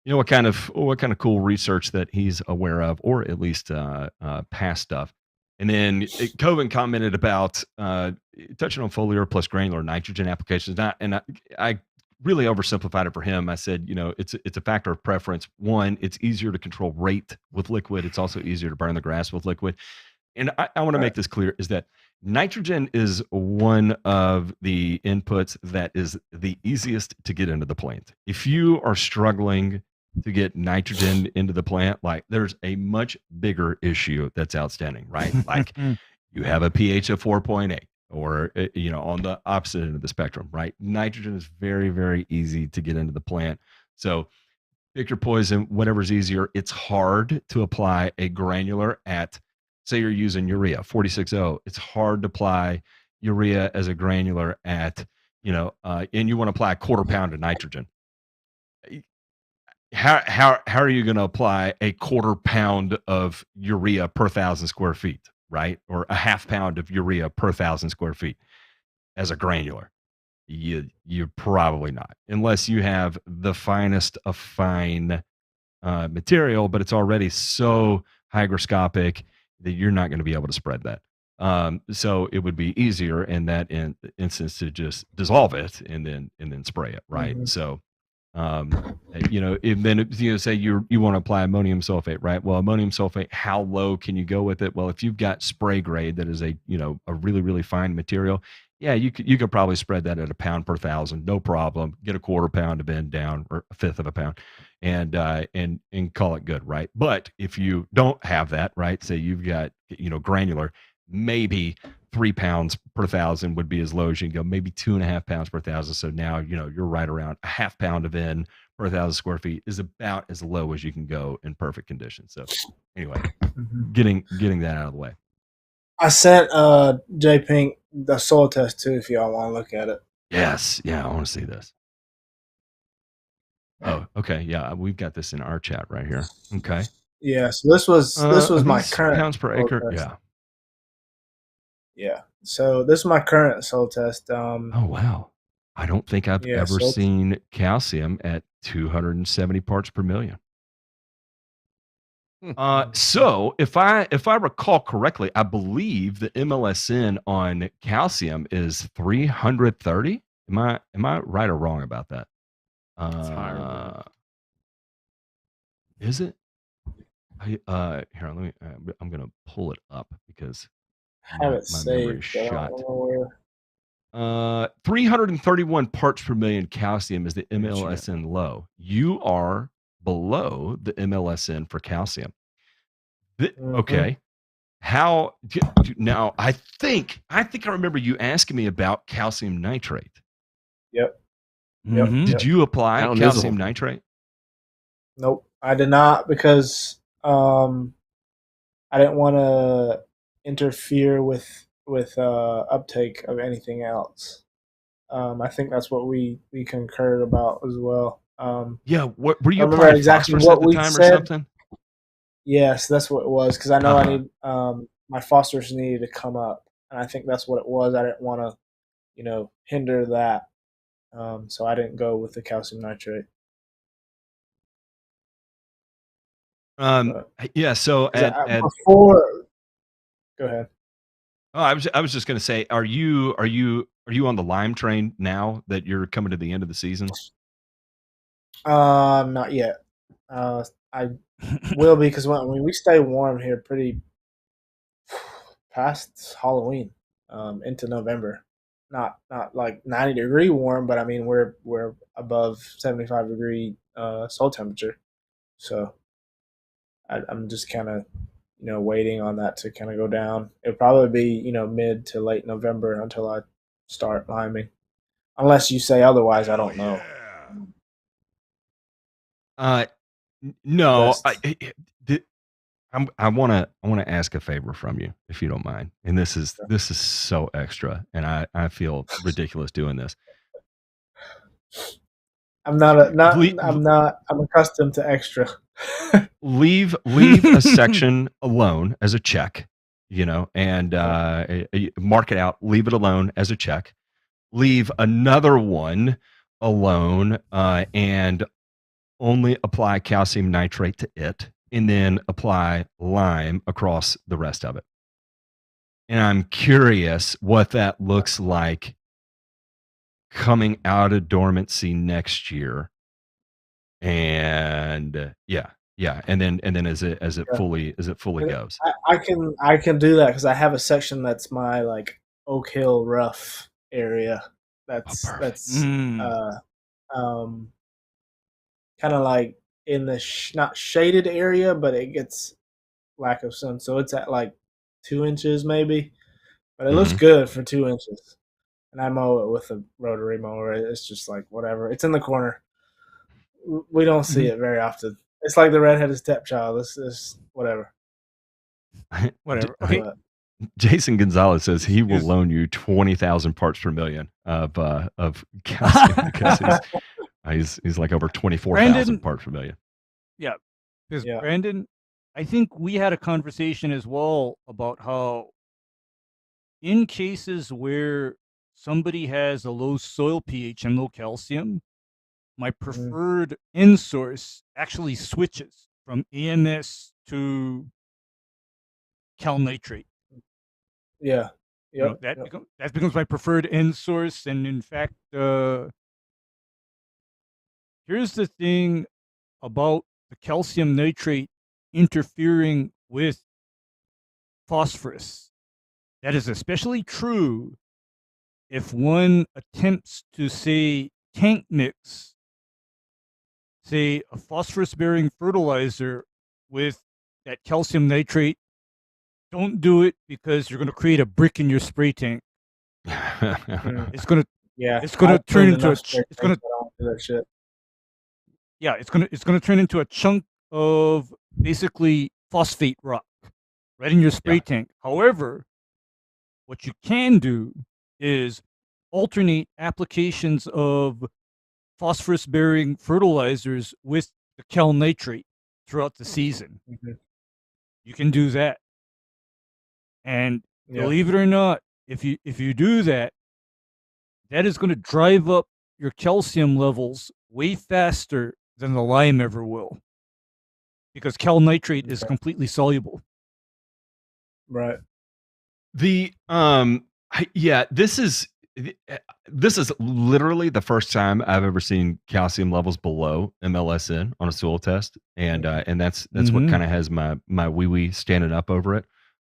what kind of cool research that he's aware of, or at least past stuff. And then Coven commented about touching on foliar plus granular nitrogen applications. I really oversimplified it for him. I said, it's a factor of preference. One, it's easier to control rate with liquid. It's also easier to burn the grass with liquid. And I want to make this clear is that nitrogen is one of the inputs that is the easiest to get into the plant. If you are struggling to get nitrogen into the plant, like there's a much bigger issue that's outstanding, right? Like you have a pH of 4.8 or, on the opposite end of the spectrum, right? Nitrogen is very, very easy to get into the plant. So pick your poison, whatever's easier. It's hard to apply a granular at, say you're using urea 46.0. It's hard to apply urea as a granular at, and you want to apply a quarter pound of nitrogen. How are you going to apply a quarter pound of urea per 1,000 square feet, right? Or a half pound of urea per 1,000 square feet as a granular? You're probably not, unless you have the finest of fine material, but it's already so hygroscopic that you're not going to be able to spread that. So it would be easier in that instance to just dissolve it and then spray it, right? Mhm. So, say you want to apply ammonium sulfate, right? Well, ammonium sulfate, how low can you go with it? Well, if you've got spray grade that is a really, really fine material, yeah, you could probably spread that at a pound per 1,000, no problem. Get a quarter pound to bend down or a fifth of a pound, and call it good, right? But if you don't have that, right, say you've got granular, maybe 3 pounds per 1,000 would be as low as you can go, maybe 2.5 pounds per 1,000. So now you're right around a half pound of N per 1,000 square feet is about as low as you can go in perfect conditions. So anyway, getting that out of the way. I sent J Pink the soil test too, if y'all want to look at it. Yes, yeah, I want to see this. Oh, okay, yeah, we've got this in our chat right here. Okay. Yeah, so this was my current pounds per acre. test. Yeah. Yeah. So this is my current soil test. Oh wow. I don't think I've ever seen calcium at 270 parts per million. So if I recall correctly, I believe the MLSN on calcium is 330. Am I right or wrong about that? It's higher than that. Is it? Here, let me. I'm gonna pull it up because I have it my saved. memory is but I shot. don't know where. 331 parts per million calcium is the MLSN low. You are below the MLSN for calcium. Okay. How now? I think I remember you asking me about calcium nitrate. Yep. Did you apply How calcium invisible. nitrate? Nope, I did not because I didn't want to interfere with uptake of anything else. I think that's what we concurred about as well. Yeah. What were I you remember applying exactly phosphorus what at the we time or said. something? Yes, that's what it was because I know I Uh-huh. need my phosphorus needed to come up, and I think that's what it was. I didn't want to hinder that, so I didn't go with the calcium nitrate. Yeah. So Before, go ahead. Oh, I was just going to say, are you on the lime train now that you're coming to the end of the season? Not yet. I will be because when we stay warm here, pretty past Halloween, into November. Not like 90-degree warm, but I mean we're above 75-degree soil temperature, so I'm just kind of waiting on that to kind of go down. It'll probably be mid to late November until I start liming, unless you say otherwise. I don't know. No, Best. I want to ask a favor from you, if you don't mind. And this is so extra, and I feel ridiculous doing this. I'm accustomed to extra. leave a section alone as a check, and mark it out. Leave it alone as a check. Leave another one alone, and only apply calcium nitrate to it, and then apply lime across the rest of it. and I'm curious what that looks like coming out of dormancy next year. And yeah, and then as it fully goes. I can do that because I have a section that's my like Oak Hill rough area. That's um kind of like in the not shaded area, but it gets lack of sun, so it's at like 2 inches maybe, but it looks good for 2 inches. And I mow it with a rotary mower. It's just like whatever. It's in the corner. We don't see it very often. It's like the redheaded stepchild. This is whatever. Whatever. Okay. Jason Gonzalez says he will loan you 20,000 parts per million of calcium because he's like over 24,000 parts per million. Yeah, because Brandon, I think we had a conversation as well about how in cases where somebody has a low soil pH and low calcium, my preferred end source actually switches from AMS to cal nitrate. Yeah. That becomes my preferred end source. And in fact, here's the thing about the calcium nitrate interfering with phosphorus. That is especially true if one attempts to, say, tank mix, say, a phosphorus-bearing fertilizer with that calcium nitrate. Don't do it because you're going to create a brick in your spray tank. It's going to turn into it's going to turn into a chunk of basically phosphate rock right in your spray tank. However, what you can do is alternate applications of phosphorus-bearing fertilizers with the cal nitrate throughout the season. You can do that. And believe it or not, if you do that, that is going to drive up your calcium levels way faster than the lime ever will, because cal nitrate is completely soluble. Right. This is literally the first time I've ever seen calcium levels below MLSN on a soil test, and that's what kind of has my wee standing up over it.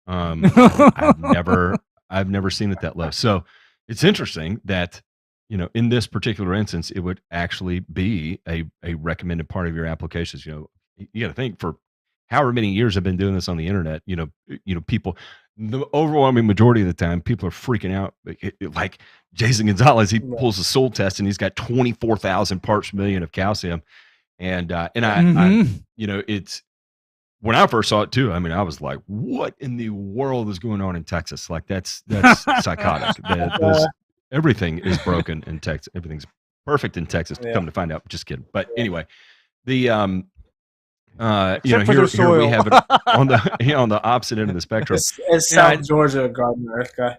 I've never seen it that low. So it's interesting that, in this particular instance, it would actually be a recommended part of your applications. You got to think, for however many years I've been doing this on the internet, people, the overwhelming majority of the time, people are freaking out. Like Jason Gonzalez, he pulls a soil test and he's got 24,000 parts per million of calcium. And I it's, when I first saw it too, I mean, I was like, what in the world is going on in Texas? Like that's psychotic. Everything is broken in Texas. Everything's perfect in Texas. Come to find out, just kidding. But anyway, the here we have it on the opposite end of the spectrum. It's South Georgia, Gardner, guy.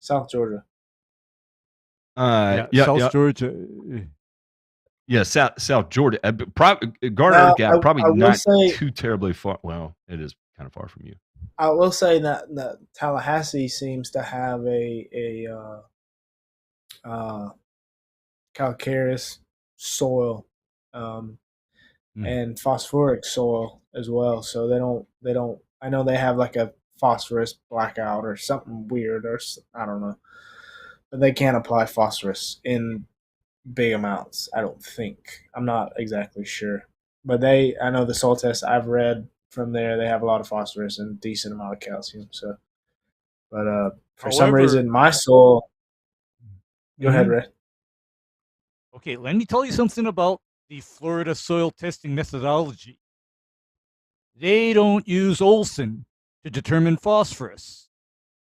South Georgia. South Georgia. Yeah, South Georgia. Gardner Gap, probably not too terribly far. Well, it is kind of far from you. I will say that Tallahassee seems to have a calcareous soil and phosphoric soil as well. So they don't. I know they have like a phosphorus blackout or something weird, or I don't know, but they can't apply phosphorus in big amounts. I don't think. I'm not exactly sure, but I know the soil tests I've read from there, they have a lot of phosphorus and decent amount of calcium. So, but for some reason, my soil. Go ahead, Ray. Okay, let me tell you something about the Florida soil testing methodology. They don't use Olsen to determine phosphorus.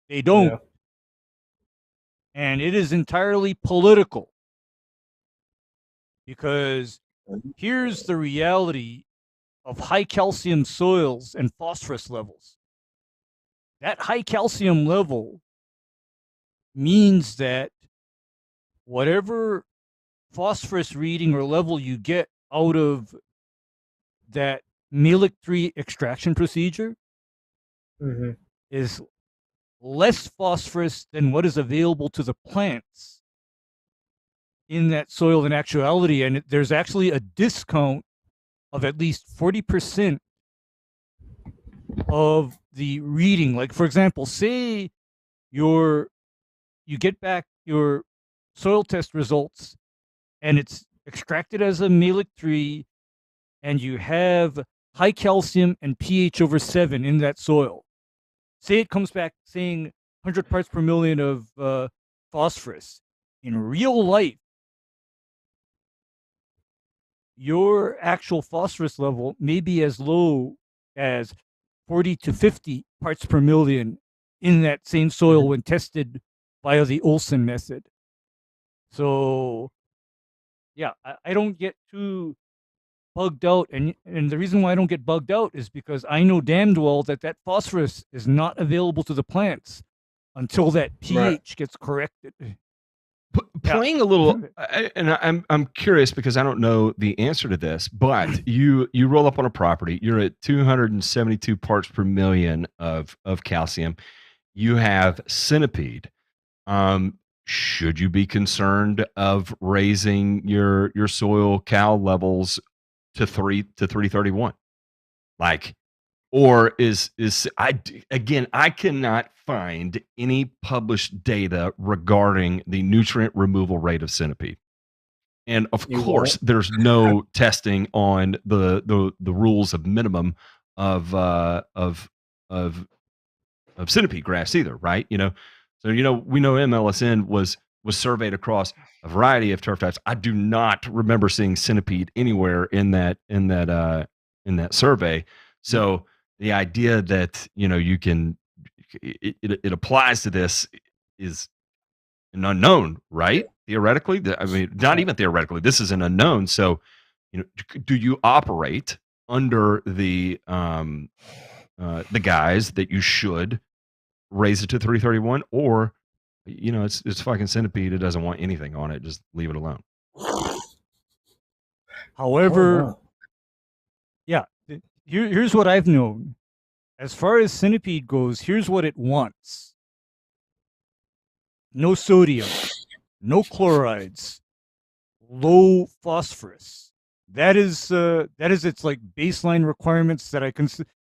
They don't. Yeah. And it is entirely political. Because here's the reality of high calcium soils and phosphorus levels. That high calcium level means that whatever phosphorus reading or level you get out of that Melic 3 extraction procedure is less phosphorus than what is available to the plants in that soil in actuality. And there's actually a discount of at least 40% of the reading. Like, for example, say you get back your soil test results and it's extracted as a malic 3 and you have high calcium and pH over 7 in that soil. Say it comes back saying 100 parts per million of phosphorus. In real life, your actual phosphorus level may be as low as 40 to 50 parts per million in that same soil when tested via the Olsen method. So, yeah, I don't get too bugged out. And the reason why I don't get bugged out is because I know damn well that phosphorus is not available to the plants until that pH gets corrected. Playing a little, I'm curious because I don't know the answer to this, but you roll up on a property, you're at 272 parts per million of calcium. You have Centipede. Should you be concerned of raising your soil cal levels to 331? Like, or is I cannot find any published data regarding the nutrient removal rate of Centipede. And of course, there's no testing on the rules of minimum of centipede grass either, right? So we know MLSN was surveyed across a variety of turf types. I do not remember seeing centipede anywhere in that survey. So the idea that you can it applies to this is an unknown, right? Theoretically, I mean, not even theoretically. This is an unknown. So, do you operate under the guise that you should raise it to 331, or it's fucking Centipede. It doesn't want anything on it. Just leave it alone. However, yeah, here's what I've known. As far as Centipede goes, here's what it wants: no sodium, no chlorides, low phosphorus. That is its like baseline requirements that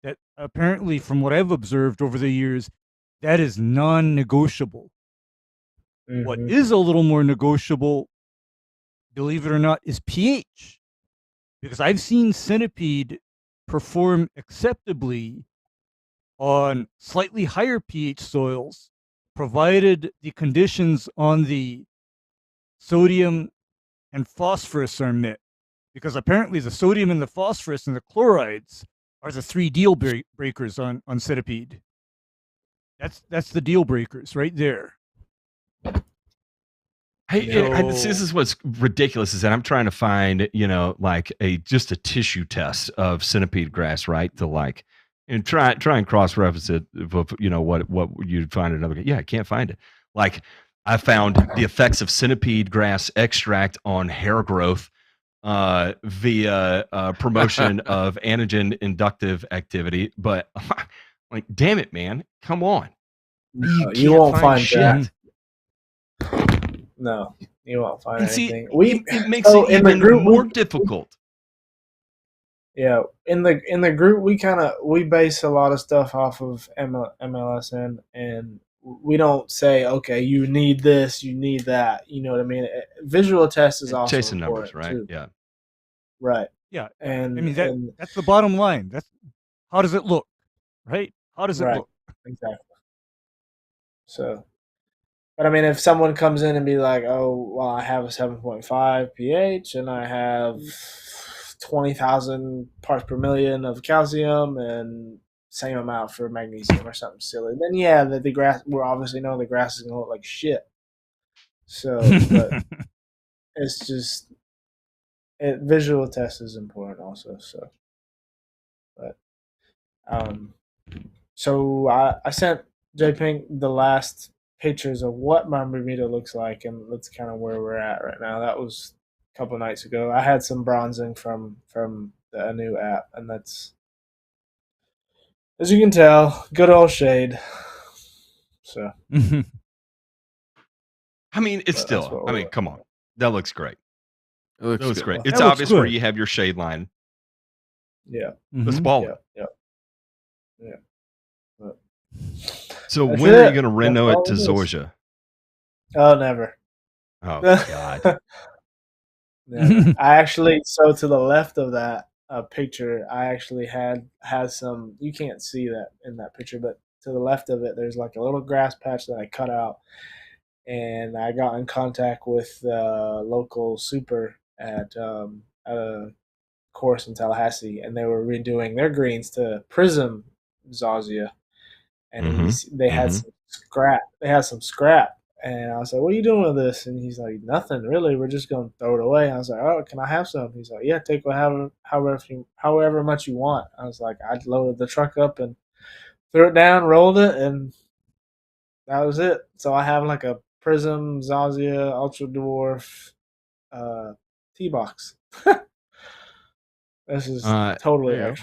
that apparently, from what I've observed over the years, that is non-negotiable. What is a little more negotiable, believe it or not, is pH. Because I've seen Centipede perform acceptably on slightly higher pH soils, provided the conditions on the sodium and phosphorus are met. Because apparently the sodium and the phosphorus and the chlorides are the three deal breakers on Centipede. That's the deal breakers right there. Hey, this is what's ridiculous is that I'm trying to find, like just a tissue test of centipede grass, right? To like, and try and cross reference it, what you'd find another. Yeah, I can't find it. Like, I found the effects of centipede grass extract on hair growth via promotion of antigen inductive activity, but like, damn it, man, come on, you won't find shit. No, you won't find anything. It makes it even more difficult. Yeah, in the group, we base a lot of stuff off of MLSN, and we don't say, okay, you need this, you need that. You know what I mean? Visual test is also chasing numbers, right? Too. Yeah, right. Yeah, and I mean that's the bottom line. That's how does it look, right? How does it look? Exactly. So. But I mean, if someone comes in and be like, "Oh, well, I have a 7.5 pH and I have 20,000 parts per million of calcium and same amount for magnesium or something silly," then yeah, the grass. We're obviously know the grass is gonna look like shit. So, but it's just visual test is important also. So, but so I sent J Pink the last pictures of what my Bermuda looks like, and that's kind of where we're at right now. That was a couple nights ago. I had some bronzing from the new app, and that's, as you can tell, good old shade. So I mean, it's But that's still. what I we're mean, come on, that looks great. It looks That looks good. great. That It's looks obvious where good. you have your shade line. yeah, It's Mhm. balling. yeah. But So that's when are you it. going to That's reno it all to it is. Georgia? Oh, never. Oh God. Never. I actually, so to the left of that picture, I actually has some. You can't see that in that picture, but to the left of it, there's like a little grass patch that I cut out, and I got in contact with the local super at a course in Tallahassee, and they were redoing their greens to prism zosia, and they had Mhm. some scrap. They had some scrap. And I was like, "What are you doing with this?" And he's like, "Nothing really. We're just gonna throw it away." I was like, "Oh, can I have some?" He's like, "Yeah, take however much you want." I was like, I loaded the truck up and threw it down, rolled it, and that was it. So I have like a Prism Zazia Ultra Dwarf T box. This is totally There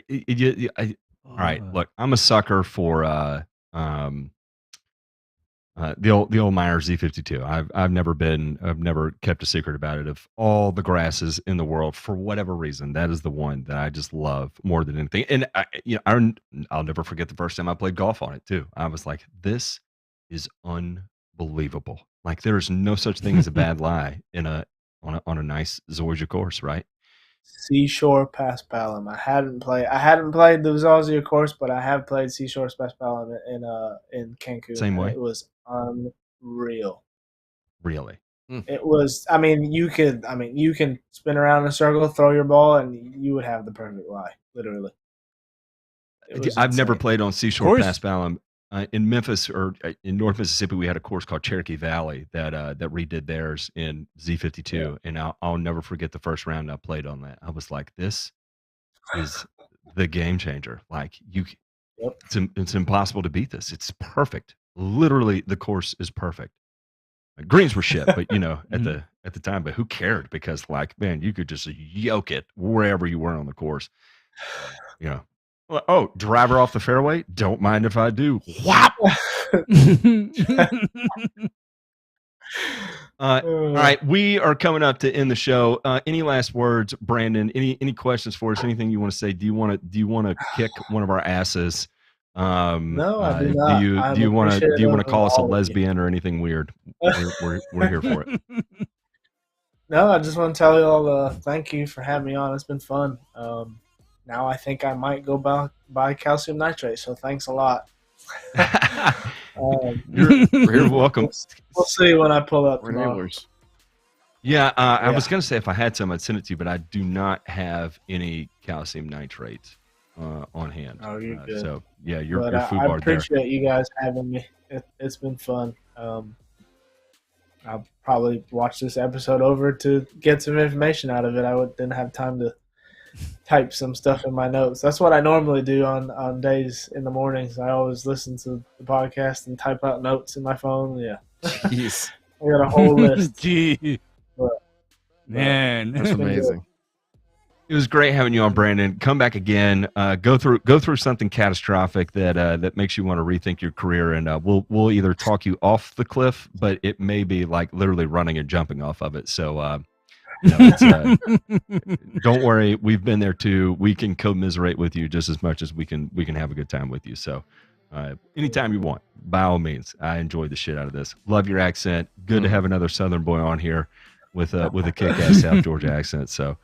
you go. extra. All right, look, I'm a sucker for um, the old Meyer Z52. I've never kept a secret about it. Of all the grasses in the world, for whatever reason, that is the one that I just love more than anything. And I'll never forget the first time I played golf on it too. I was like, this is unbelievable. Like there is no such thing as a bad lie on a nice Georgia course, right? Seashore Paspalum. I hadn't played the Zazia course, but I have played Seashore Paspalum in Cancun, Same and way, it was unreal. really. It was. You can spin around in a circle, throw your ball, and you would have the perfect lie. Literally, it was I've never insane. played on Of Seashore course. Paspalum. In Memphis or in North Mississippi, we had a course called Cherokee Valley that redid theirs in Z52, Yeah. and I'll never forget the first round I played on that. I was like, this is the game changer. Like Yep. it's impossible to beat this. It's perfect. Literally, the course is perfect. Greens were shit, but at the time, but who cared? Because like, man, you could just yoke it wherever you were on the course. You know. Well, oh, driver off the fairway? Don't mind if I do. Whop! All right, we are coming up to end the show. Any last words, Brandon? Any questions for us? Anything you want to say? Do you want to kick one of our asses? No, I do Do not. you I'm do you want to appreciative of call us a all of you. lesbian or anything weird? We're here for it. No, I just want to tell you all thank you for having me on. It's been fun. Now I think I might go buy calcium nitrate. So thanks a lot. You're welcome. We'll see when I pull up We're tomorrow. enablers. Yeah, I Yeah. was gonna say if I had some, I'd send it to you, but I do not have any calcium nitrate on hand. Oh, you're good. So yeah, you're But foobarred I there. appreciate you guys having me. It's been fun. I'll probably watch this episode over to get some information out of it. Didn't have time to type some stuff in my notes. That's what I normally do on days in the mornings. I always listen to the podcast and type out notes in my phone. Yeah, Jeez, I got a whole list. Gee, But- man. that's amazing. It was great having you on, Brandon. Come back again. Go through something catastrophic that makes you want to rethink your career, and we'll either talk you off the cliff, but it may be like literally running and jumping off of it. So don't worry, we've been there too. We can commiserate with you just as much as we can have a good time with you. So anytime you want, by all means. I enjoyed the shit out of this. Love your accent. Good to have another Southern boy on here with a kick-ass South Georgia accent. So.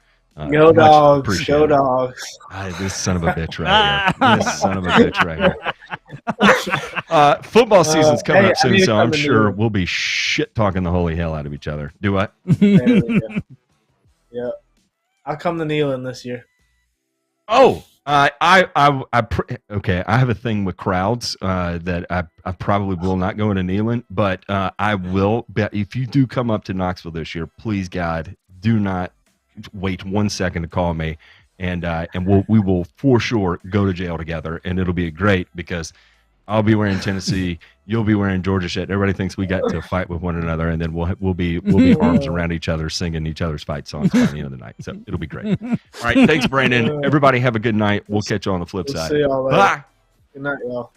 Go much dogs! appreciated. Go dogs! This son of a bitch right here. This son of a bitch right here. Football season's coming hey, up soon, I need to so come I'm to sure New- we'll be shit talking the holy hell out of each other. Do what? There we go. Yeah, I'll come to Neyland this year. Oh, okay. I have a thing with crowds that I probably will not go into Neyland, but I will. Bet if you do come up to Knoxville this year, please God, do not wait 1 second to call me, and we will for sure go to jail together, and it'll be great because I'll be wearing Tennessee, you'll be wearing Georgia shit. Everybody thinks we got to fight with one another, and then we'll be arms around each other, singing each other's fight songs by the end of the night. So it'll be great. All right, thanks, Brandon. Everybody have a good night. We'll catch you on the flip We'll side. see y'all later. Bye. Good night, y'all.